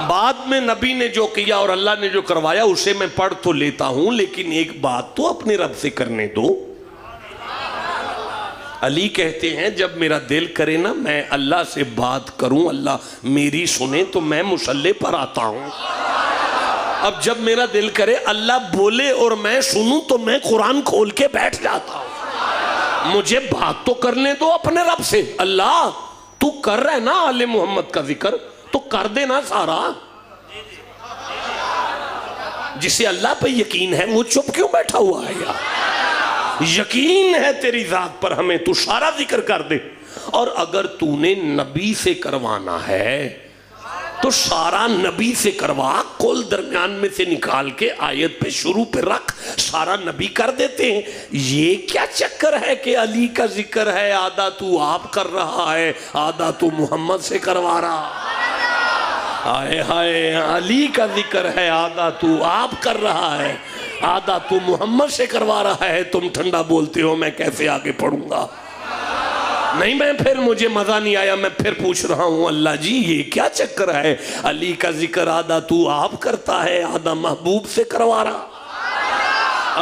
Speaker 1: بعد میں نبی نے جو کیا اور اللہ نے جو کروایا اسے میں پڑھ تو لیتا ہوں، لیکن ایک بات تو اپنے رب سے کرنے دو۔ علی کہتے ہیں جب میرا دل کرے نا میں اللہ سے بات کروں، اللہ میری سنے تو میں مصلی پر آتا ہوں۔ اب جب میرا دل کرے اللہ بولے اور میں سنوں تو میں قرآن کھول کے بیٹھ جاتا ہوں۔ مجھے بات تو کرنے دو اپنے رب سے۔ اللہ تو کر رہا ہے نا آل محمد کا ذکر تو کر دینا سارا۔ جسے اللہ پہ یقین ہے وہ چپ کیوں بیٹھا ہوا ہے یار؟ یقین ہے تیری ذات پر ہمیں، تو سارا ذکر کر دے۔ اور اگر تو نے نبی سے کروانا ہے تو سارا نبی سے کروا، کل درمیان میں سے نکال کے آیت پہ شروع پہ رکھ، سارا نبی کر دیتے ہیں۔ یہ کیا چکر ہے کہ علی کا ذکر ہے آدھا تو آپ کر رہا ہے آدھا تو محمد سے کروا رہا؟ ہائے ہائے، علی کا ذکر ہے آدھا تو آپ کر رہا ہے آدھا تو محمد سے کروا رہا ہے، تم ٹھنڈا بولتے ہو میں کیسے آگے پڑھوں گا؟ نہیں، میں پھر مجھے مزہ نہیں آیا، میں پھر پوچھ رہا ہوں اللہ جی یہ کیا چکر ہے؟ علی کا ذکر آدھا تو آپ کرتا ہے آدھا محبوب سے کروا رہا،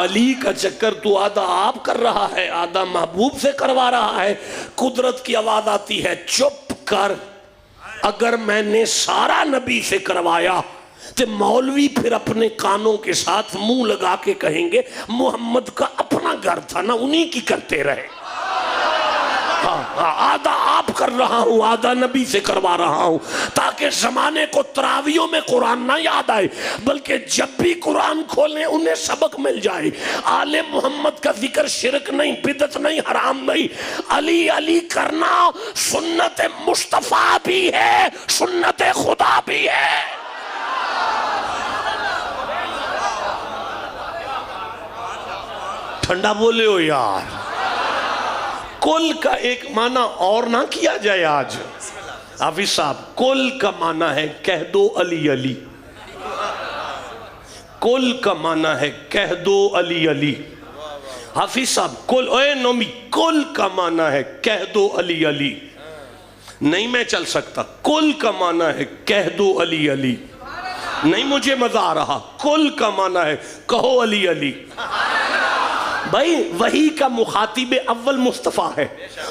Speaker 1: علی کا چکر تو آدھا آپ کر رہا ہے آدھا محبوب سے کروا رہا ہے۔ قدرت کی آواز آتی ہے چپ کر، اگر میں نے سارا نبی سے کروایا تو مولوی پھر اپنے کانوں کے ساتھ منہ لگا کے کہیں گے محمد کا اپنا گھر تھا نا، انہی کی کرتے رہے۔ آدھا آپ کر رہا ہوں آدھا نبی سے کروا رہا ہوں، تاکہ زمانے کو تراویوں میں قرآن نہ یاد آئے بلکہ جب بھی قرآن کھولیں انہیں سبق مل جائے۔ آل محمد کا ذکر شرک نہیں، بدعت نہیں، حرام نہیں، علی علی کرنا سنت مصطفیٰ بھی ہے، سنت خدا بھی ہے۔ ٹھنڈا بولے ہو یار، کل کا ایک معنی اور نہ کیا جائے آج؟ حافظ صاحب کل کا معنی ہے کہہ دو علی علی، کل کا معنی ہے کہہ دو علی علی۔ حافظ صاحب کل، اے نومی، کل کا معنی ہے کہہ دو علی علی، نہیں میں چل سکتا، کل کا معنی ہے کہہ دو علی علی، نہیں مجھے مزہ آ رہا، کل کا معنی ہے کہو علی علی۔ بھائی وحی کا مخاطب اول مصطفیٰ ہے،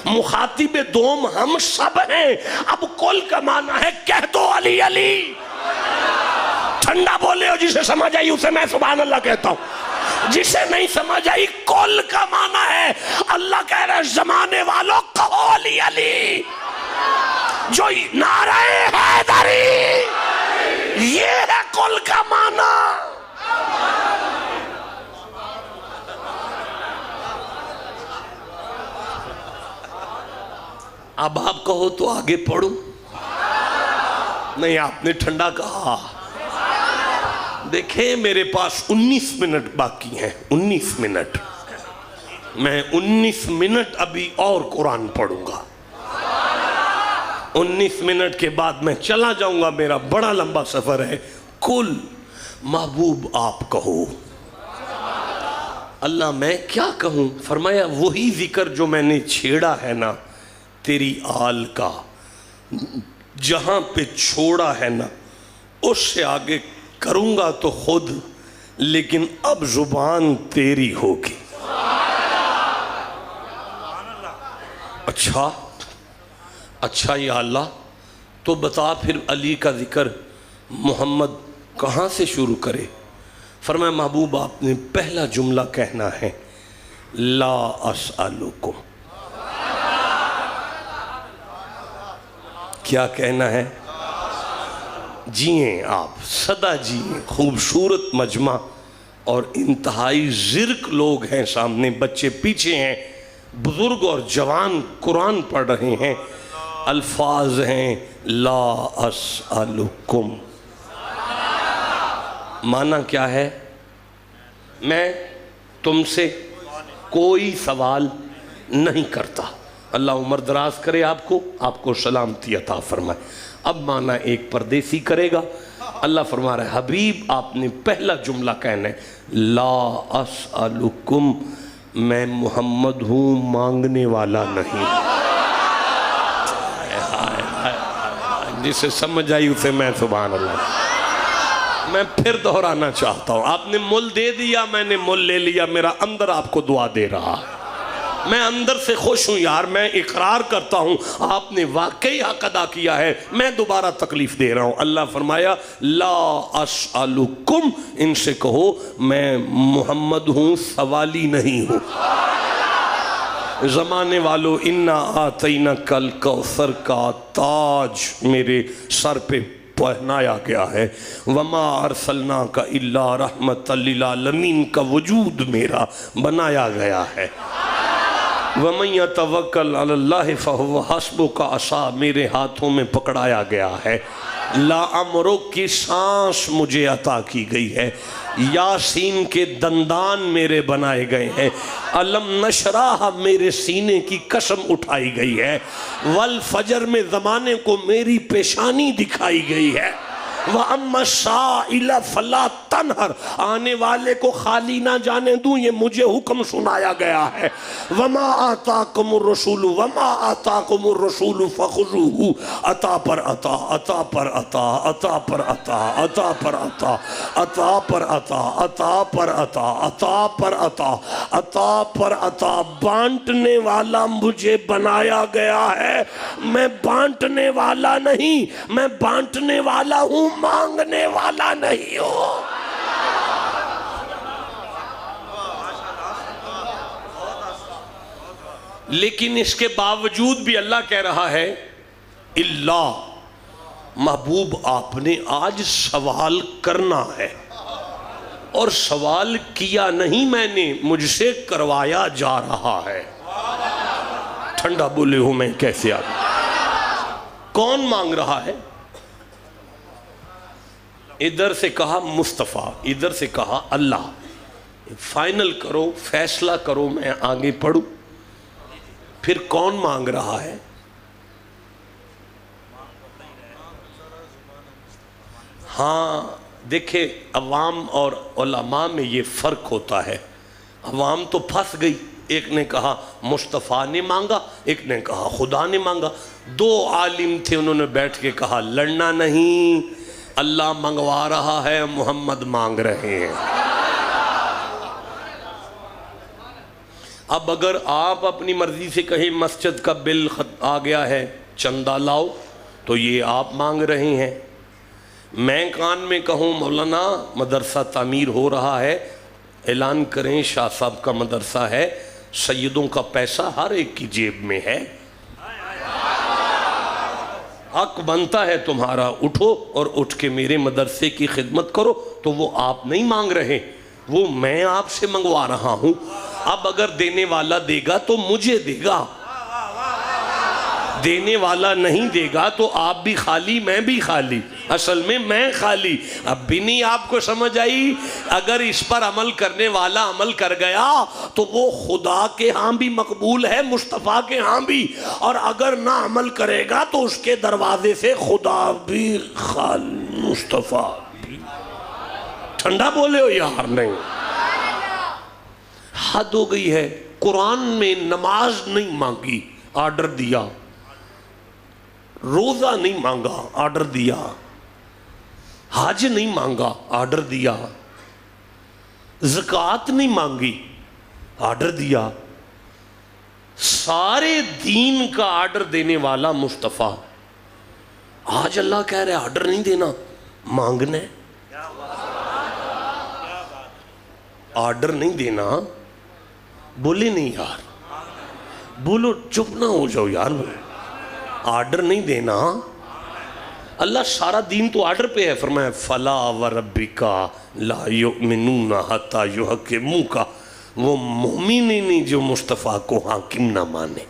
Speaker 1: مخاطب دوم ہم سب ہیں، اب کل کا معنی ہے کہہ دو علی علی۔ ٹھنڈا بولے ہو، جسے سمجھ آئی اسے میں سبحان اللہ کہتا ہوں، جسے نہیں سمجھ آئی کل کا معنی ہے اللہ کہہ رہے زمانے والوں کہو علی علی، جو نعرہ حیدری، یہ ہے کل کا معنی۔ اب آپ کہو تو آگے پڑھوں؟ نہیں، آپ نے ٹھنڈا کہا۔ دیکھیں میرے پاس 19 منٹ باقی ہیں، 19 منٹ، میں 19 منٹ ابھی اور قرآن پڑھوں گا، 19 منٹ کے بعد میں چلا جاؤں گا، میرا بڑا لمبا سفر ہے۔ کل محبوب آپ کہو۔ اللہ میں کیا کہوں؟ فرمایا وہی ذکر جو میں نے چھیڑا ہے نا تیری آل کا، جہاں پہ چھوڑا ہے نا اس سے آگے کروں گا تو خود، لیکن اب زبان تیری ہوگی۔ اچھا یا اللہ، تو بتا پھر علی کا ذکر محمد کہاں سے شروع کرے؟ فرمایا محبوب آپ نے پہلا جملہ کہنا ہے لا اسألکم۔ کیا کہنا ہے؟ جئیں آپ سدا جئیں، خوبصورت مجمع اور انتہائی زرق لوگ ہیں سامنے، بچے پیچھے ہیں، بزرگ اور جوان قرآن پڑھ رہے ہیں، الفاظ ہیں لا اسألکم، معنی کیا ہے؟ میں تم سے کوئی سوال نہیں کرتا۔ اللہ عمر دراز کرے آپ کو سلامتی عطا فرمائے۔ اب معنی ایک پردیسی کرے گا، اللہ فرما رہا ہے حبیب آپ نے پہلا جملہ کہنا ہے لا اسألکم، میں محمد ہوں مانگنے والا نہیں۔ جسے سمجھ آئی اسے میں سبحان اللہ۔ میں پھر دہرانا چاہتا ہوں، آپ نے مل دے دیا، میں نے مل لے لیا، میرا اندر آپ کو دعا دے رہا ہے، میں اندر سے خوش ہوں یار، میں اقرار کرتا ہوں آپ نے واقعی حق ادا کیا ہے، میں دوبارہ تکلیف دے رہا ہوں۔ اللہ فرمایا لا اسألکم، ان سے کہو میں محمد ہوں، سوالی نہیں ہوں۔ زمانے والو انا آتینک الکوثر کا تاج میرے سر پہ پہنایا گیا ہے، وما ارسلناک الا رحمت للعالمین کا وجود میرا بنایا گیا ہے۔ وَمَن يَتَوَكَّلْ عَلَى اللَّهِ فَهُوَ حَسْبُهُ کا عصا میرے ہاتھوں میں پکڑایا گیا ہے، لا امرک کی سانس مجھے عطا کی گئی ہے، یاسین کے دندان میرے بنائے گئے ہیں، علم نشرح میرے سینے کی قسم اٹھائی گئی ہے، والفجر میں زمانے کو میری پیشانی دکھائی گئی ہے، وَأَمَّا السَّائِلَ فَلَا تَنْهَرْ آنے والے کو خالی نہ جانے دوں، یہ مجھے حکم سنایا گیا ہے، وَمَا آتَاكُمُ الرَّسُولُ وَمَا آتَاكُمُ الرَّسُولُ فَخُذُوهُ عطا پر عطا، عطا پر عطا، عطا پر عطا، عطا پر عطا، عطا پر عطا، عطا پر عطا، عطا پر عطا، عطا پر عطا، بانٹنے والا مجھے بنایا گیا ہے، میں بانٹنے والا نہیں، میں بانٹنے والا ہوں، مانگنے والا نہیں ہوں۔ لیکن اس کے باوجود بھی اللہ کہہ رہا ہے اللہ محبوب آپ نے آج سوال کرنا ہے، اور سوال کیا نہیں میں نے، مجھ سے کروایا جا رہا ہے۔ ٹھنڈا بولے ہوں میں کیسے آدمی؟ کون مانگ رہا ہے؟ ادھر سے کہا مصطفیٰ، ادھر سے کہا اللہ، فائنل کرو، فیصلہ کرو، میں آگے پڑھوں۔ پھر کون مانگ رہا ہے؟ ہاں دیکھیں، عوام اور علماء میں یہ فرق ہوتا ہے۔ عوام تو پھنس گئی، ایک نے کہا مصطفیٰ نے مانگا، ایک نے کہا خدا نے مانگا۔ دو عالم تھے، انہوں نے بیٹھ کے کہا لڑنا نہیں، اللہ منگوا رہا ہے، محمد مانگ رہے ہیں۔ اب اگر آپ اپنی مرضی سے کہیں مسجد کا بل آ گیا ہے، چندہ لاؤ، تو یہ آپ مانگ رہے ہیں۔ میں کان میں کہوں مولانا مدرسہ تعمیر ہو رہا ہے، اعلان کریں شاہ صاحب کا مدرسہ ہے، سیدوں کا پیسہ ہر ایک کی جیب میں ہے، حق بنتا ہے تمہارا، اٹھو اور اٹھ کے میرے مدرسے کی خدمت کرو، تو وہ آپ نہیں مانگ رہے، وہ میں آپ سے منگوا رہا ہوں۔ اب اگر دینے والا دے گا تو مجھے دے گا، دینے والا نہیں دے گا تو آپ بھی خالی میں بھی خالی، اصل میں خالی۔ اب بھی نہیں آپ کو سمجھ آئی؟ اگر اس پر عمل کرنے والا عمل کر گیا تو وہ خدا کے ہاں بھی مقبول ہے، مصطفیٰ کے ہاں بھی، اور اگر نہ عمل کرے گا تو اس کے دروازے سے خدا بھی خالی، مصطفیٰ بھی۔ ٹھنڈا بولے ہو یار؟ نہیں، حد ہو گئی ہے۔ قرآن میں نماز نہیں مانگی، آرڈر دیا، روزہ نہیں مانگا، آرڈر دیا، حج نہیں مانگا، آرڈر دیا، زکوٰۃ نہیں مانگی، آرڈر دیا، سارے دین کا آرڈر دینے والا مصطفیٰ۔ آج اللہ کہہ رہے آرڈر نہیں دینا، مانگنا ہے، آرڈر نہیں دینا۔ بولے نہیں یار، بولو، چپ نہ ہو جاؤ یار، آرڈر نہیں دینا۔ اللہ سارا دین تو آرڈر پہ ہے، فرمایا فلا وربک لا یؤمنون حتی یحکموک، وہ مومن نہیں جو مصطفیٰ کو حاکم نہ مانے۔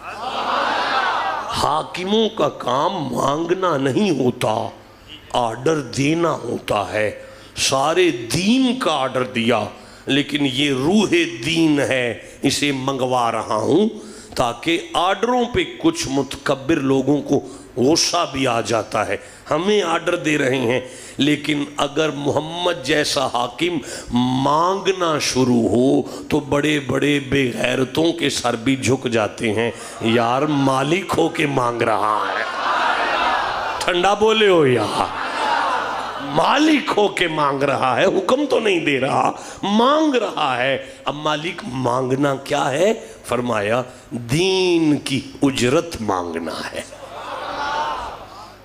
Speaker 1: حاکموں کا کام مانگنا نہیں ہوتا، آرڈر دینا ہوتا ہے۔ سارے دین کا آرڈر دیا، لیکن یہ روح دین ہے، اسے منگوا رہا ہوں تاکہ آرڈروں پہ کچھ متکبر لوگوں کو غصہ بھی آ جاتا ہے۔ ہمیں آرڈر دے رہے ہیں، لیکن اگر محمد جیسا حاکم مانگنا شروع ہو تو بڑے بڑے بے غیرتوں کے سر بھی جھک جاتے ہیں۔ یار مالک ہو کے مانگ رہا ہے، ٹھنڈا بولے ہو یار، مالک ہو کے مانگ رہا ہے، حکم تو نہیں دے رہا، مانگ رہا ہے۔ اب مالک مانگنا کیا ہے؟ فرمایا دین کی اجرت مانگنا ہے،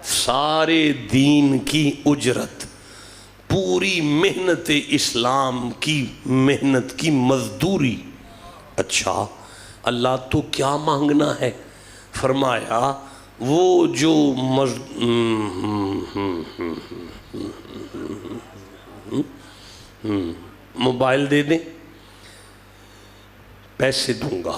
Speaker 1: سارے دین کی اجرت، پوری محنت اسلام کی محنت کی مزدوری۔ اچھا اللہ تو کیا مانگنا ہے؟ فرمایا وہ جو موبائل دے دیں، پیسے دوں گا،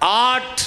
Speaker 1: 8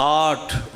Speaker 1: 8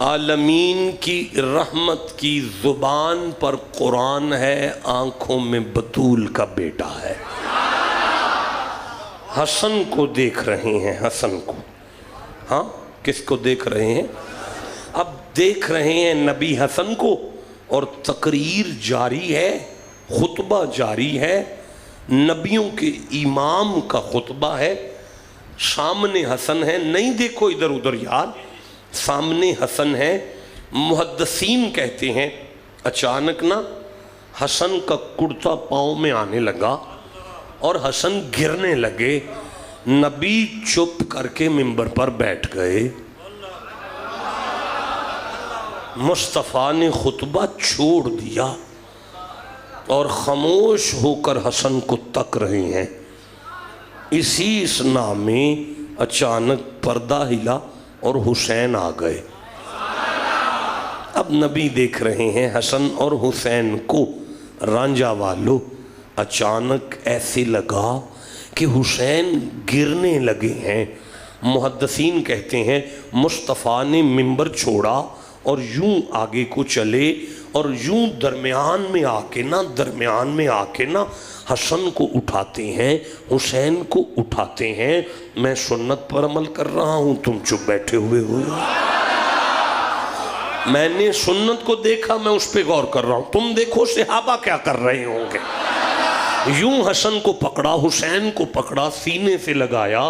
Speaker 1: عالمین کی رحمت کی زبان پر قرآن ہے، آنکھوں میں بطول کا بیٹا ہے۔ حسن کو دیکھ رہے ہیں، حسن کو، ہاں کس کو دیکھ رہے ہیں؟ اب دیکھ رہے ہیں نبی حسن کو، اور تقریر جاری ہے، خطبہ جاری ہے، نبیوں کے امام کا خطبہ ہے، سامنے حسن ہے، نہیں دیکھو ادھر ادھر یار، سامنے حسن ہے۔ محدثین کہتے ہیں اچانک نا حسن کا کرتا پاؤں میں آنے لگا اور حسن گرنے لگے، نبی چپ کر کے منبر پر بیٹھ گئے۔ مصطفیٰ نے خطبہ چھوڑ دیا اور خاموش ہو کر حسن کو تک رہے ہیں۔ اسی اسنا میں اچانک پردہ ہلا اور حسین آ گئے۔ اب نبی دیکھ رہے ہیں حسن اور حسین کو، رانجھا والو، اچانک ایسے لگا کہ حسین گرنے لگے ہیں۔ محدثین کہتے ہیں مصطفیٰ نے منبر چھوڑا اور یوں آگے کو چلے اور یوں درمیان میں آ کے نا حسن کو اٹھاتے ہیں، حسین کو اٹھاتے ہیں۔ میں سنت پر عمل کر رہا ہوں، تم چپ بیٹھے ہوئے ہو۔ میں نے سنت کو دیکھا، میں اس پہ غور کر رہا ہوں، تم دیکھو صحابہ کیا کر رہے ہوں گے۔ یوں حسن کو پکڑا، حسین کو پکڑا، سینے سے لگایا،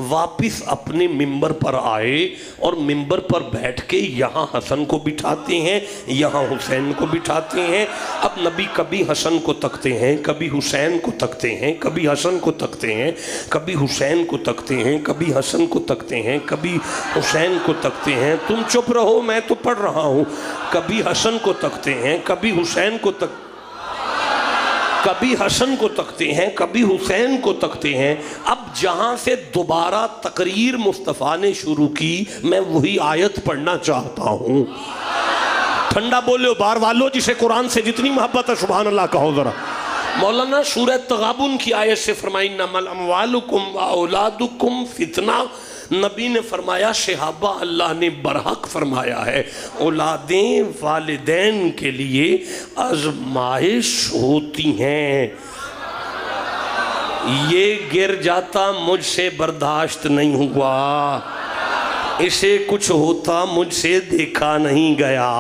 Speaker 1: واپس اپنے منبر پر آئے اور منبر پر بیٹھ کے یہاں حسن کو بٹھاتے ہیں، یہاں حسین کو بٹھاتے ہیں۔ اب نبی کبھی حسن کو تکتے ہیں، کبھی حسین کو تکتے ہیں، کبھی حسن کو تکتے ہیں، کبھی حسین کو تکتے ہیں، کبھی حسن کو تکتے ہیں، کبھی حسین کو تکتے ہیں۔ تم چپ رہو، میں تو پڑھ رہا ہوں۔ کبھی حسن کو تکتے ہیں، کبھی حسین کو تکتے ہیں، کبھی حسن کو تکتے ہیں، کبھی حسین کو تکتے ہیں۔ اب جہاں سے دوبارہ تقریر مصطفیٰ نے شروع کی، میں وہی آیت پڑھنا چاہتا ہوں۔ ٹھنڈا بولے بار والو، جسے قرآن سے جتنی محبت ہے سبحان اللہ کہو ذرا۔ مولانا سورہ تغابن کی آیت سے فرمائی انما الاموالکم واولادکم فتنہ۔ نبی نے فرمایا صحابہ اللہ نے برحق فرمایا ہے، اولادیں والدین کے لیے آزمائش ہوتی ہیں۔ یہ گر جاتا مجھ سے برداشت نہیں ہوا، اسے کچھ ہوتا مجھ سے دیکھا نہیں گیا۔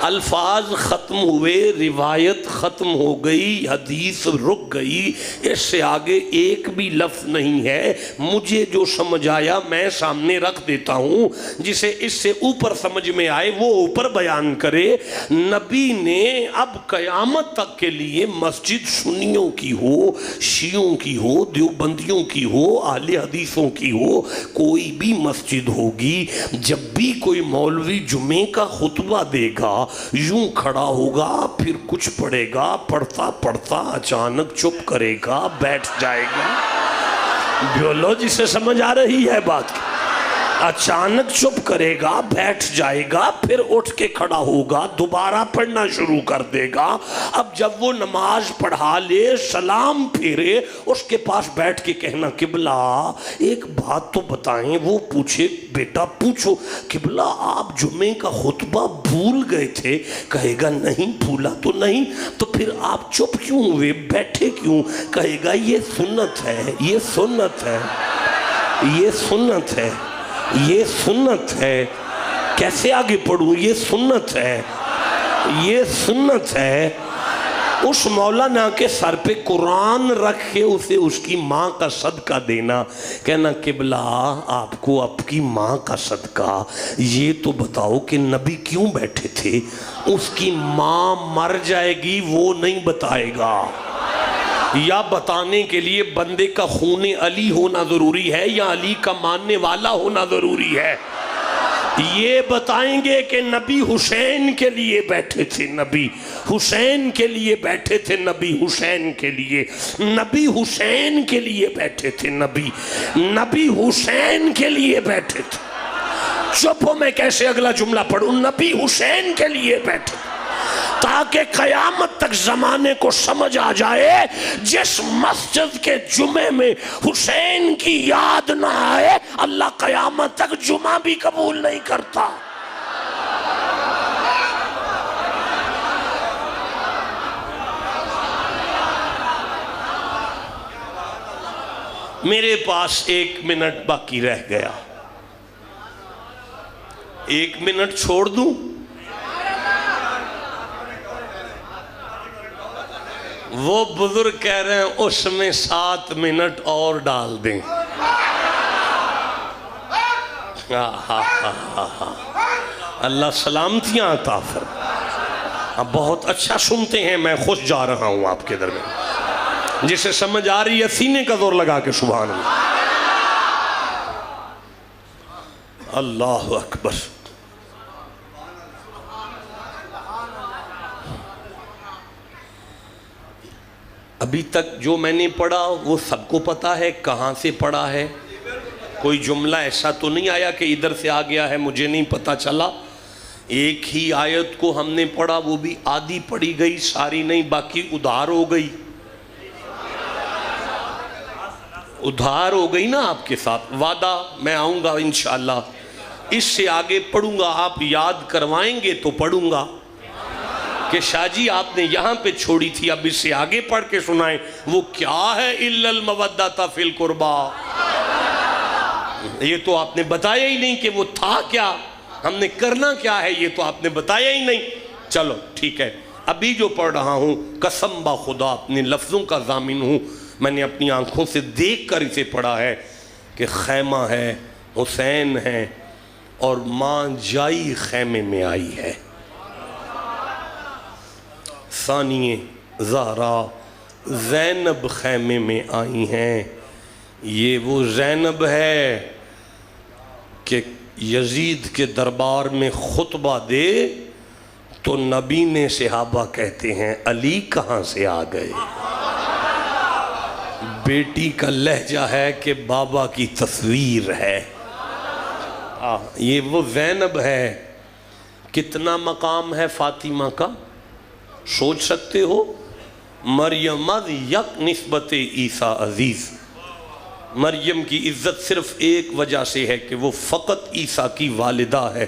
Speaker 1: الفاظ ختم ہوئے، روایت ختم ہو گئی، حدیث رک گئی، اس سے آگے ایک بھی لفظ نہیں ہے۔ مجھے جو سمجھ آیا میں سامنے رکھ دیتا ہوں، جسے اس سے اوپر سمجھ میں آئے وہ اوپر بیان کرے۔ نبی نے اب قیامت تک کے لیے مسجد سنیوں کی ہو، شیعوں کی ہو، دیوبندیوں کی ہو، اہل حدیثوں کی ہو، کوئی بھی مسجد ہوگی، جب بھی کوئی مولوی جمعے کا خطبہ دے گا یوں کھڑا ہوگا، پھر کچھ پڑھے گا، پڑھتا پڑھتا اچانک چپ کرے گا، بیٹھ جائے گا۔ بولو جسے سمجھ آ رہی ہے بات کی۔ اچانک چپ کرے گا، بیٹھ جائے گا، پھر اٹھ کے کھڑا ہوگا، دوبارہ پڑھنا شروع کر دے گا۔ اب جب وہ نماز پڑھا لے، سلام پھیرے، اس کے پاس بیٹھ کے کہنا قبلہ ایک بات تو بتائیں۔ وہ پوچھے بیٹا پوچھو۔ قبلہ آپ جمعے کا خطبہ بھول گئے تھے؟ کہے گا نہیں بھولا تو نہیں۔ تو پھر آپ چپ کیوں ہوئے، بیٹھے کیوں؟ کہے گا یہ سنت ہے، یہ سنت ہے، یہ سنت ہے، یہ سنت ہے۔ کیسے آگے پڑھوں؟ یہ سنت ہے، یہ سنت ہے۔ اس مولانا کے سر پہ قرآن رکھ کے اسے اس کی ماں کا صدقہ دینا، کہنا قبلہ آپ کو آپ کی ماں کا صدقہ۔ یہ تو بتاؤ کہ نبی کیوں بیٹھے تھے؟ اس کی ماں مر جائے گی وہ نہیں بتائے گا، یا بتانے کے لیے بندے کا خون علی ہونا ضروری ہے یا علی کا ماننے والا ہونا ضروری ہے؟ یہ بتائیں گے کہ نبی حسین کے لیے بیٹھے تھے، نبی حسین کے لیے بیٹھے تھے، نبی حسین کے لیے، نبی حسین کے لیے بیٹھے تھے، نبی حسین کے لیے بیٹھے تھے۔ چپو میں کیسے اگلا جملہ پڑھوں؟ نبی حسین کے لیے بیٹھے تھے، تاکہ قیامت تک زمانے کو سمجھ آ جائے جس مسجد کے جمعے میں حسین کی یاد نہ آئے اللہ قیامت تک جمعہ بھی قبول نہیں کرتا۔ میرے پاس 1 منٹ باقی رہ گیا، 1 منٹ چھوڑ دوں؟ وہ بزرگ کہہ رہے ہیں اس میں 7 منٹ اور ڈال دیں۔ اللہ سلامتیاں عطا فرمائے۔ بہت اچھا سنتے ہیں، میں خوش جا رہا ہوں آپ کے درمیان۔ جسے سمجھ آ رہی ہے سینے کا زور لگا کے سبحان اللہ۔ اللہ اکبر۔ ابھی تک جو میں نے پڑھا وہ سب کو پتا ہے کہاں سے پڑھا ہے؟ کوئی جملہ ایسا تو نہیں آیا کہ ادھر سے آ گیا ہے مجھے نہیں پتا چلا؟ ایک ہی آیت کو ہم نے پڑھا، وہ بھی آدھی پڑھی گئی، ساری نہیں، باقی ادھار ہو گئی۔ ادھار ہو گئی نا آپ کے ساتھ۔ وعدہ میں آؤں گا انشاءاللہ، اس سے آگے پڑھوں گا، آپ یاد کروائیں گے تو پڑھوں گا کہ شاہ جی آپ نے یہاں پہ چھوڑی تھی، اب اس سے آگے پڑھ کے سنائیں۔ وہ کیا ہے اِلَّا الْمَوَدَّةَ فِي الْقُرْبَى؟ یہ تو آپ نے بتایا ہی نہیں کہ وہ تھا کیا، ہم نے کرنا کیا ہے، یہ تو آپ نے بتایا ہی نہیں۔ چلو ٹھیک ہے، ابھی جو پڑھ رہا ہوں قسم با خدا اپنے لفظوں کا ضامن ہوں، میں نے اپنی آنکھوں سے دیکھ کر اسے پڑھا ہے کہ خیمہ ہے، حسین ہے، اور ماں جائی خیمے میں آئی ہے۔ ثانیہ زہرا زینب خیمے میں آئی ہیں۔ یہ وہ زینب ہے کہ یزید کے دربار میں خطبہ دے تو نبی نے صحابہ کہتے ہیں علی کہاں سے آ گئے؟ بیٹی کا لہجہ ہے کہ بابا کی تصویر ہے۔ یہ وہ زینب ہے۔ کتنا مقام ہے فاطمہ کا سوچ سکتے ہو؟ مریم از یک نسبت عیسیٰ عزیز۔ مریم کی عزت صرف ایک وجہ سے ہے کہ وہ فقط عیسیٰ کی والدہ ہے۔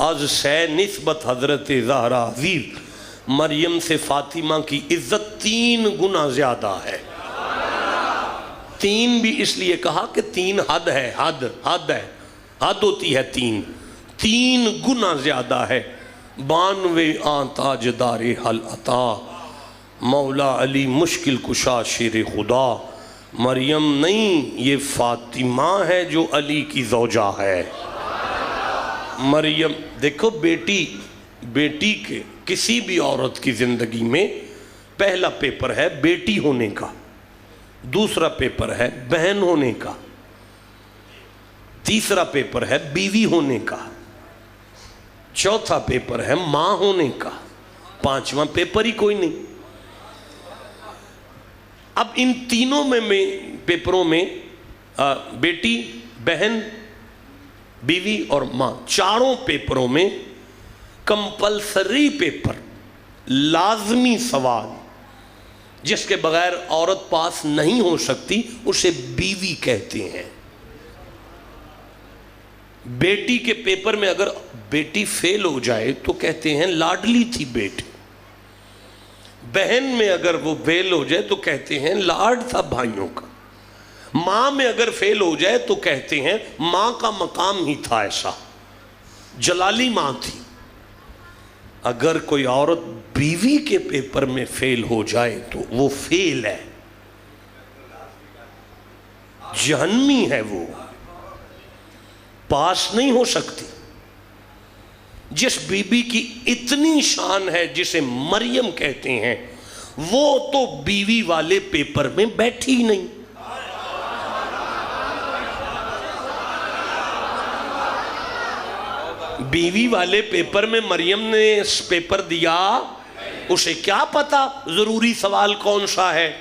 Speaker 1: از سے نسبت حضرت زہرا عزیز، مریم سے فاطمہ کی عزت 3 گنا زیادہ ہے۔ 3 بھی اس لیے کہا کہ 3 حد ہے، حد ہے، حد ہوتی ہے 3 گنا زیادہ ہے۔ 92 آن تاجدار حل عطا، مولا علی مشکل کشا شیر خدا۔ مریم نہیں، یہ فاطمہ ہے جو علی کی زوجہ ہے۔ مریم دیکھو، بیٹی کے کسی بھی عورت کی زندگی میں پہلا پیپر ہے بیٹی ہونے کا، دوسرا پیپر ہے بہن ہونے کا، تیسرا پیپر ہے بیوی ہونے کا، چوتھا پیپر ہے ماں ہونے کا، 5واں پیپر ہی کوئی نہیں۔ اب ان تینوں میں پیپروں میں بیٹی، بہن، بیوی اور ماں، چاروں پیپروں میں کمپلسری پیپر، لازمی سوال جس کے بغیر عورت پاس نہیں ہو سکتی، اسے بیوی کہتے ہیں۔ بیٹی کے پیپر میں اگر بیٹی فیل ہو جائے تو کہتے ہیں لاڈلی تھی بیٹی۔ بہن میں اگر وہ فیل ہو جائے تو کہتے ہیں لاڈ تھا بھائیوں کا۔ ماں میں اگر فیل ہو جائے تو کہتے ہیں ماں کا مقام ہی تھا ایسا، جلالی ماں تھی۔ اگر کوئی عورت بیوی کے پیپر میں فیل ہو جائے تو وہ فیل ہے، جہنمی ہے، وہ پاس نہیں ہو سکتی۔ جس بی بی کی اتنی شان ہے جسے مریم کہتے ہیں، وہ تو بیوی والے پیپر میں بیٹھی نہیں۔ بیوی والے پیپر میں مریم نے پیپر دیا، اسے کیا پتا ضروری سوال کون سا ہے؟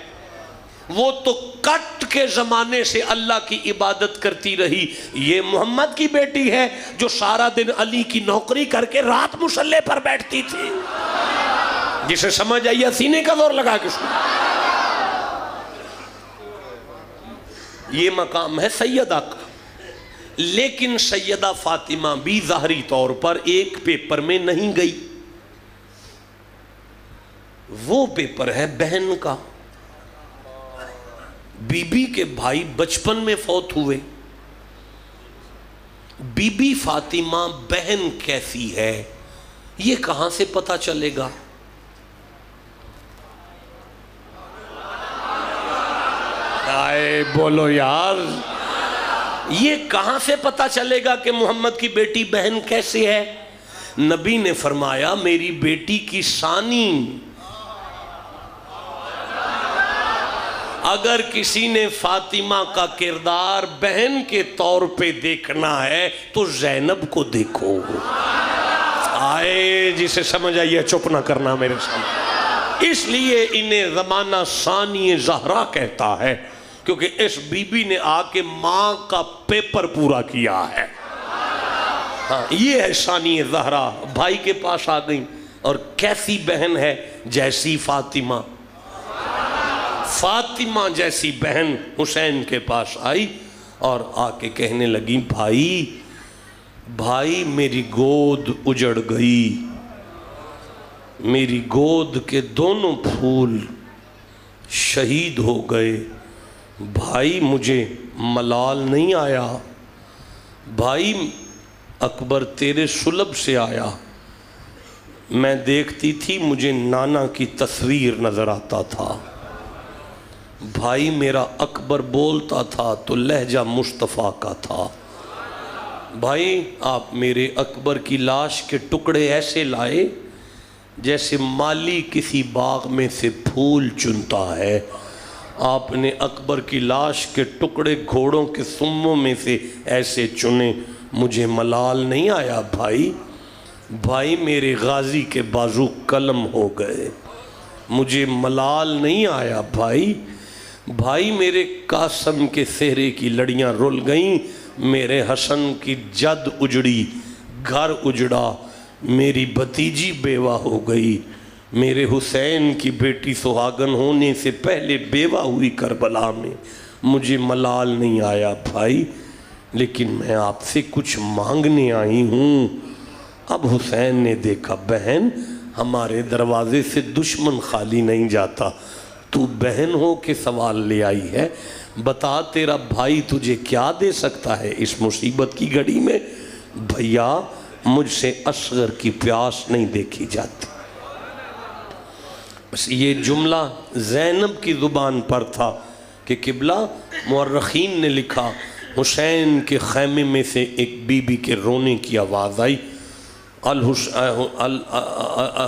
Speaker 1: وہ تو کٹ کے زمانے سے اللہ کی عبادت کرتی رہی۔ یہ محمد کی بیٹی ہے جو سارا دن علی کی نوکری کر کے رات مصلے پر بیٹھتی تھی۔ جسے سمجھ آئی سینے کا زور لگا کے سن۔ یہ مقام ہے سیدہ کا۔ لیکن سیدہ فاطمہ بھی ظاہری طور پر ایک پیپر میں نہیں گئی، وہ پیپر ہے بہن کا۔ بی بی کے بھائی بچپن میں فوت ہوئے. بی بی فاطمہ بہن کیسی ہے یہ کہاں سے پتا چلے گا؟ آئے بولو یار، یہ کہاں سے پتا چلے گا کہ محمد کی بیٹی بہن کیسی ہے؟ نبی نے فرمایا میری بیٹی کی ثانی. اگر کسی نے فاطمہ کا کردار بہن کے طور پہ دیکھنا ہے تو زینب کو دیکھو. آئے جسے سمجھ آئیے چپ نہ کرنا میرے سامنے. اس لیے انہیں زمانہ ثانی زہرا کہتا ہے کیونکہ اس بی بی نے آ کے ماں کا پیپر پورا کیا ہے. ہاں یہ ہے ثانی زہرا. بھائی کے پاس آ گئی اور کیسی بہن ہے؟ جیسی فاطمہ. فاطمہ جیسی بہن حسین کے پاس آئی اور آ کے کہنے لگی بھائی میری گود اجڑ گئی، میری گود کے دونوں پھول شہید ہو گئے. بھائی مجھے ملال نہیں آیا، بھائی اکبر تیرے سلب سے آیا. میں دیکھتی تھی مجھے نانا کی تصویر نظر آتا تھا. بھائی میرا اکبر بولتا تھا تو لہجہ مصطفیٰ کا تھا. بھائی آپ میرے اکبر کی لاش کے ٹکڑے ایسے لائے جیسے مالی کسی باغ میں سے پھول چنتا ہے. آپ نے اکبر کی لاش کے ٹکڑے گھوڑوں کے سموں میں سے ایسے چنے. مجھے ملال نہیں آیا بھائی میرے غازی کے بازو قلم ہو گئے. مجھے ملال نہیں آیا بھائی میرے قاسم کے صحرے کی لڑیاں رول گئیں. میرے حسن کی جد اجڑی، گھر اجڑا، میری بھتیجی بیوہ ہو گئی. میرے حسین کی بیٹی سہاگن ہونے سے پہلے بیوہ ہوئی کربلا میں. مجھے ملال نہیں آیا بھائی، لیکن میں آپ سے کچھ مانگنے آئی ہوں. اب حسین نے دیکھا بہن ہمارے دروازے سے دشمن خالی نہیں جاتا. تو بہن ہو کے سوال لے آئی ہے، بتا تیرا بھائی تجھے کیا دے سکتا ہے اس مصیبت کی گھڑی میں؟ بھیا مجھ سے اصغر کی پیاس نہیں دیکھی جاتی. بس یہ جملہ زینب کی زبان پر تھا کہ قبلہ مورخین نے لکھا حسین کے خیمے میں سے ایک بی بی کے رونے کی آواز آئی.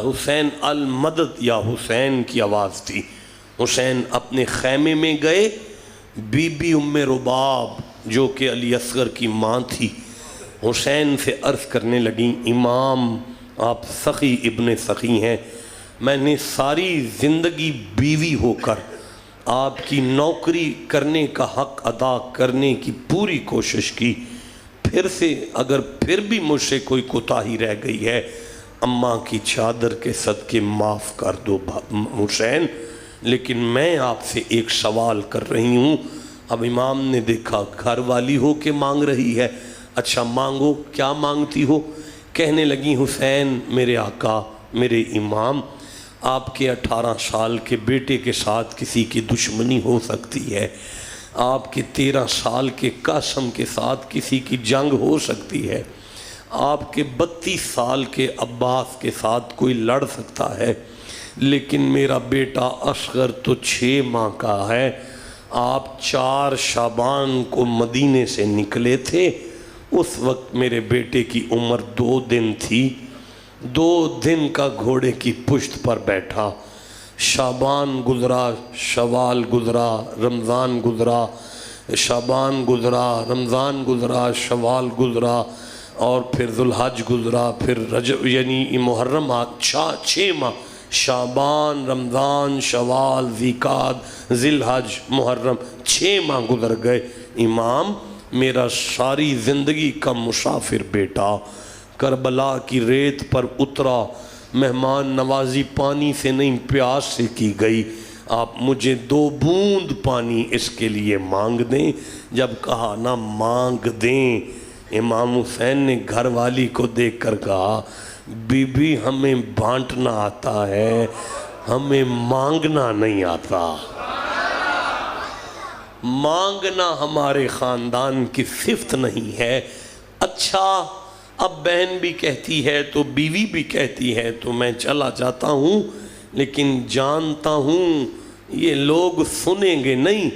Speaker 1: حسین المدد یا حسین کی آواز تھی. حسین اپنے خیمے میں گئے. بی بی ام رباب جو کہ علی اصغر کی ماں تھی حسین سے عرض کرنے لگیں امام آپ سخی ابن سخی ہیں. میں نے ساری زندگی بیوی ہو کر آپ کی نوکری کرنے کا حق ادا کرنے کی پوری کوشش کی. اگر پھر بھی مجھ سے کوئی کوتاہی رہ گئی ہے اماں کی چادر کے صدقے معاف کر دو حسین. لیکن میں آپ سے ایک سوال کر رہی ہوں. اب امام نے دیکھا گھر والی ہو کے مانگ رہی ہے. اچھا مانگو، کیا مانگتی ہو؟ کہنے لگی حسین میرے آقا میرے امام آپ کے 18 سال کے بیٹے کے ساتھ کسی کی دشمنی ہو سکتی ہے، آپ کے 13 سال کے قاسم کے ساتھ کسی کی جنگ ہو سکتی ہے، آپ کے 32 سال کے عباس کے ساتھ کوئی لڑ سکتا ہے، لیکن میرا بیٹا اصغر تو 6 ماہ کا ہے. آپ 4 شعبان کو مدینے سے نکلے تھے. اس وقت میرے بیٹے کی عمر 2 دن تھی. 2 دن کا گھوڑے کی پشت پر بیٹھا. شعبان گزرا، شوال گزرا، رمضان گزرا، شعبان گزرا، رمضان گزرا، شوال گزرا اور پھر ذوالحج گزرا، پھر رجب یعنی محرم 6 ماہ شعبان، رمضان، شوال، ذیقعد، ذوالحج، محرم 6 ماہ گزر گئے. امام میرا ساری زندگی کا مسافر بیٹا کربلا کی ریت پر اترا. مہمان نوازی پانی سے نہیں پیاس سے کی گئی. آپ مجھے 2 بوند پانی اس کے لیے مانگ دیں. جب کہا نہ مانگ دیں امام حسین نے گھر والی کو دیکھ کر کہا بی بی ہمیں بانٹنا آتا ہے، ہمیں مانگنا نہیں آتا. مانگنا ہمارے خاندان کی صفت نہیں ہے۔ اچھا اب بہن بھی کہتی ہے تو بیوی بھی کہتی ہے تو میں چلا جاتا ہوں، لیکن جانتا ہوں یہ لوگ سنیں گے نہیں،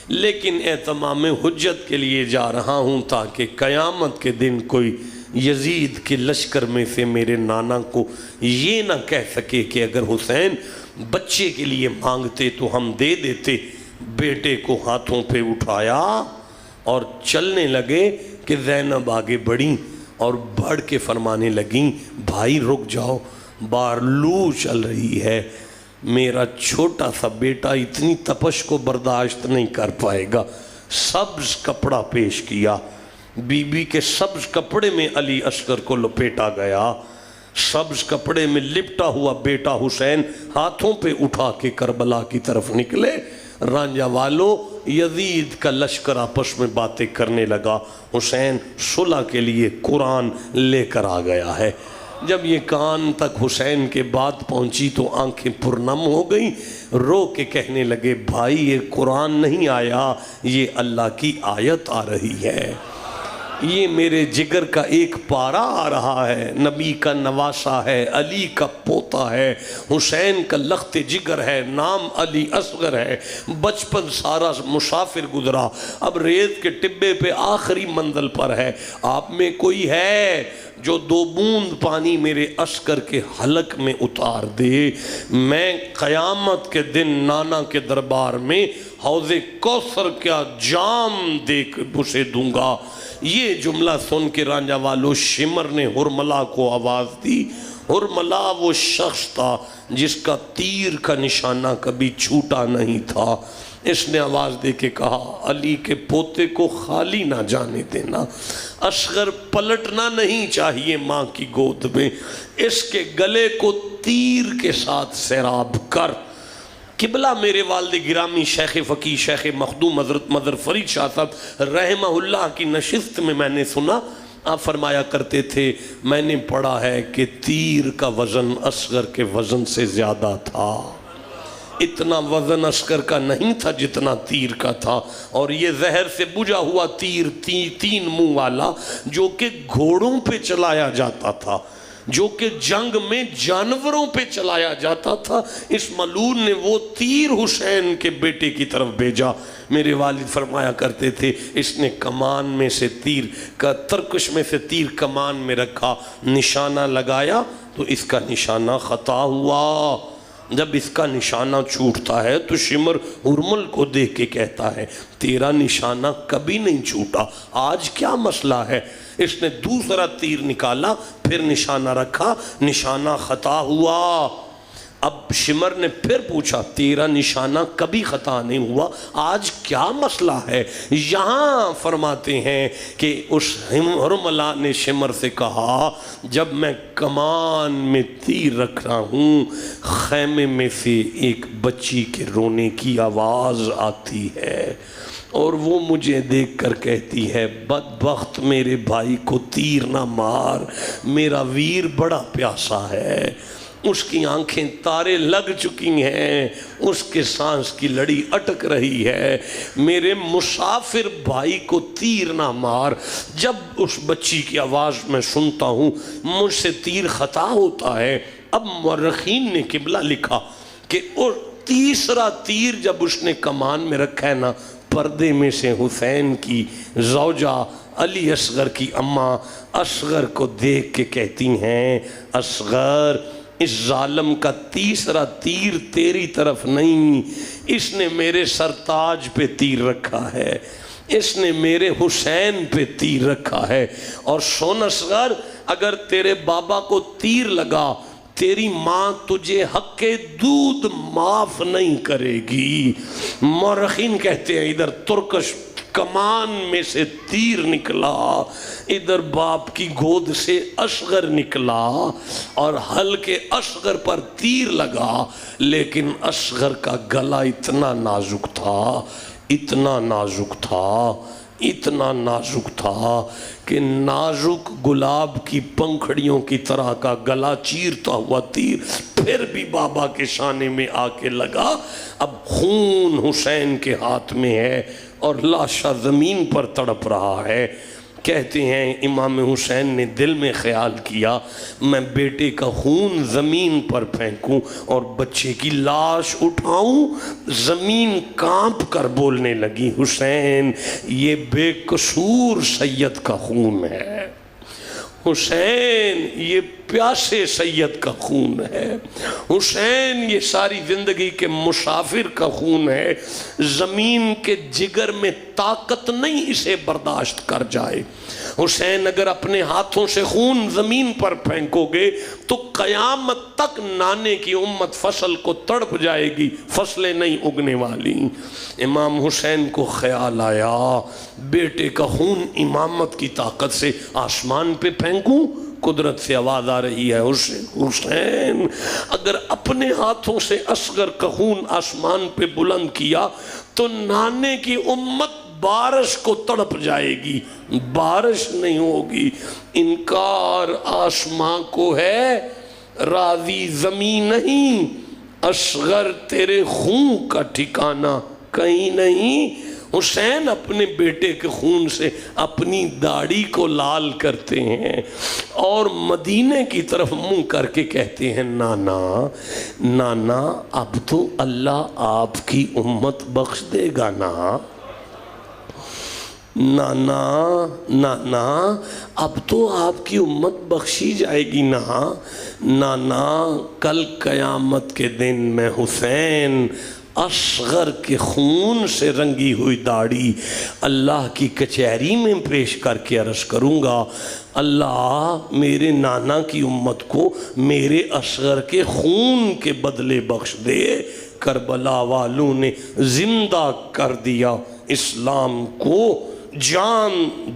Speaker 1: لیکن اہتمام حجت کے لیے جا رہا ہوں تاکہ قیامت کے دن کوئی یزید کے لشکر میں سے میرے نانا کو یہ نہ کہہ سکے کہ اگر حسین بچے کے لیے مانگتے تو ہم دے دیتے۔ بیٹے کو ہاتھوں پہ اٹھایا اور چلنے لگے کہ زینب آگے بڑھیں اور بڑھ کے فرمانے لگیں، بھائی رک جاؤ، باہر لو چل رہی ہے، میرا چھوٹا سا بیٹا اتنی تپش کو برداشت نہیں کر پائے گا۔ سبز کپڑا پیش کیا، بی بی کے سبز کپڑے میں علی اصغر کو لپیٹا گیا، سبز کپڑے میں لپٹا ہوا بیٹا حسین ہاتھوں پہ اٹھا کے کربلا کی طرف نکلے۔ رانجہ والو یزید کا لشکر آپس میں باتیں کرنے لگا، حسین صلح کے لیے قرآن لے کر آ گیا ہے۔ جب یہ کان تک حسین کے بات پہنچی تو آنکھیں پرنم ہو گئیں، رو کے کہنے لگے، بھائی یہ قرآن نہیں آیا، یہ اللہ کی آیت آ رہی ہے، یہ میرے جگر کا ایک پارا آ رہا ہے، نبی کا نواسا ہے، علی کا پوتا ہے، حسین کا لخت جگر ہے، نام علی اصغر ہے، بچپن سارا مسافر گزرا، اب ریت کے ٹبے پہ آخری منزل پر ہے، آپ میں کوئی ہے جو 2 بوند پانی میرے اصغر کے حلق میں اتار دے، میں قیامت کے دن نانا کے دربار میں حوض کوثر کیا جام دے کر اسے دوں گا۔ یہ جملہ سن کے رانجہ والو شمر نے ہرملا کو آواز دی۔ ہرملا وہ شخص تھا جس کا تیر کا نشانہ کبھی چھوٹا نہیں تھا۔ اس نے آواز دے کے کہا، علی کے پوتے کو خالی نہ جانے دینا، اصغر پلٹنا نہیں چاہیے ماں کی گود میں، اس کے گلے کو تیر کے ساتھ سیراب کر۔ قبلہ میرے والد گرامی شیخ فقی شیخ مخدوم حضرت مظہر فرید شاہ صاحب رحمہ اللہ کی نشست میں نے سنا، آپ فرمایا کرتے تھے، میں نے پڑھا ہے کہ تیر کا وزن اصغر کے وزن سے زیادہ تھا، اتنا وزن اصغر کا نہیں تھا جتنا تیر کا تھا، اور یہ زہر سے بجھا ہوا تیر 3 منہ والا جو کہ گھوڑوں پہ چلایا جاتا تھا، جو کہ جنگ میں جانوروں پہ چلایا جاتا تھا، اس ملعون نے وہ تیر حسین کے بیٹے کی طرف بھیجا۔ میرے والد فرمایا کرتے تھے، اس نے کمان میں سے تیر کا ترکش میں سے تیر کمان میں رکھا، نشانہ لگایا تو اس کا نشانہ خطا ہوا۔ جب اس کا نشانہ چھوٹتا ہے تو شمر ہرمل کو دیکھ کے کہتا ہے، تیرا نشانہ کبھی نہیں چھوٹا، آج کیا مسئلہ ہے؟ اس نے دوسرا تیر نکالا، پھر نشانہ رکھا، نشانہ خطا ہوا۔ اب شمر نے پھر پوچھا، تیرا نشانہ کبھی خطا نہیں ہوا، آج کیا مسئلہ ہے؟ یہاں فرماتے ہیں کہ اس ہرملا نے شمر سے کہا، جب میں کمان میں تیر رکھ رہا ہوں، خیمے میں سے ایک بچی کے رونے کی آواز آتی ہے، اور وہ مجھے دیکھ کر کہتی ہے، بدبخت میرے بھائی کو تیر نہ مار، میرا ویر بڑا پیاسا ہے، اس کی آنکھیں تارے لگ چکی ہیں، اس کے سانس کی لڑی اٹک رہی ہے، میرے مسافر بھائی کو تیر نہ مار۔ جب اس بچی کی آواز میں سنتا ہوں مجھ سے تیر خطا ہوتا ہے۔ اب مورخین نے قبلہ لکھا کہ تیسرا تیر جب اس نے کمان میں رکھا ہے نا، پردے میں سے حسین کی زوجہ علی اصغر کی اماں اصغر کو دیکھ کے کہتی ہیں، اصغر اس ظالم کا تیسرا تیر تیری طرف نہیں، اس نے میرے سرتاج پہ تیر رکھا ہے، اس نے میرے حسین پہ تیر رکھا ہے، اور سن اصغر اگر تیرے بابا کو تیر لگا تیری ماں تجھے حق دودھ معاف نہیں کرے گی۔ مورخین کہتے ہیں ادھر ترکش کمان میں سے تیر نکلا، ادھر باپ کی گود سے اصغر نکلا، اور ہلکے اصغر پر تیر لگا، لیکن اصغر کا گلا اتنا نازک تھا، اتنا نازک تھا، اتنا نازک تھا کہ نازک گلاب کی پنکھڑیوں کی طرح کا گلا چیرتا ہوا تیر پھر بھی بابا کے شانے میں آ کے لگا۔ اب خون حسین کے ہاتھ میں ہے، اور لاشا زمین پر تڑپ رہا ہے۔ کہتے ہیں امام حسین نے دل میں خیال کیا میں بیٹے کا خون زمین پر پھینکوں اور بچے کی لاش اٹھاؤں۔ زمین کانپ کر بولنے لگی حسین یہ بے قصور سید کا خون ہے، حسین یہ پیاسے سید کا خون ہے، حسین یہ ساری زندگی کے مسافر کا خون ہے، زمین کے جگر میں طاقت نہیں اسے برداشت کر جائے۔ حسین اگر اپنے ہاتھوں سے خون زمین پر پھینکو گے تو قیامت تک نانے کی امت فصل کو تڑپ جائے گی، فصلیں نہیں اگنے والی۔ امام حسین کو خیال آیا بیٹے کا خون امامت کی طاقت سے آسمان پہ پھینکوں۔ قدرت سے آواز آ رہی ہے حسین اگر اپنے ہاتھوں سے اصغر کا خون آسمان پہ بلند کیا تو نانے کی امت بارش کو تڑپ جائے گی، بارش نہیں ہوگی۔ انکار آسمان کو ہے، راضی زمین نہیں، اصغر تیرے خون کا ٹھکانہ کہیں نہیں۔ حسین اپنے بیٹے کے خون سے اپنی داڑھی کو لال کرتے ہیں اور مدینے کی طرف منہ کر کے کہتے ہیں نانا نانا اب تو اللہ آپ کی امت بخش دے گا نا، نانا نانا اب تو آپ کی امت بخشی جائے گی نا، نانا کل قیامت کے دن میں حسین اصغر کے خون سے رنگی ہوئی داڑھی اللہ کی کچہری میں پیش کر کے عرض کروں گا اللہ میرے نانا کی امت کو میرے اصغر کے خون کے بدلے بخش دے۔ کربلا والوں نے زندہ کر دیا اسلام کو، جان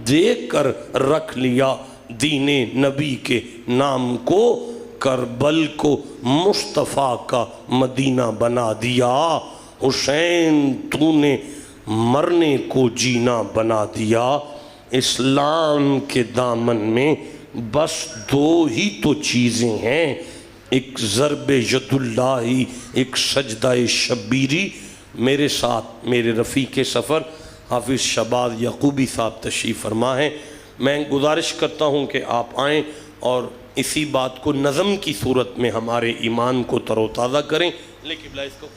Speaker 1: دے کر رکھ لیا دین نبی کے نام کو، کربل کو مصطفیٰ کا مدینہ بنا دیا۔ حسین تو نے مرنے کو جینا بنا دیا۔ اسلام کے دامن میں بس دو ہی تو چیزیں ہیں، ایک ضرب ید اللہ، ایک سجدہ شبیری۔ میرے ساتھ میرے رفیق سفر حافظ شہباز یعقوبی صاحب تشریف فرما ہیں، میں گزارش کرتا ہوں کہ آپ آئیں اور اسی بات کو نظم کی صورت میں ہمارے ایمان کو تر و تازہ کریں۔ لیکن اس کو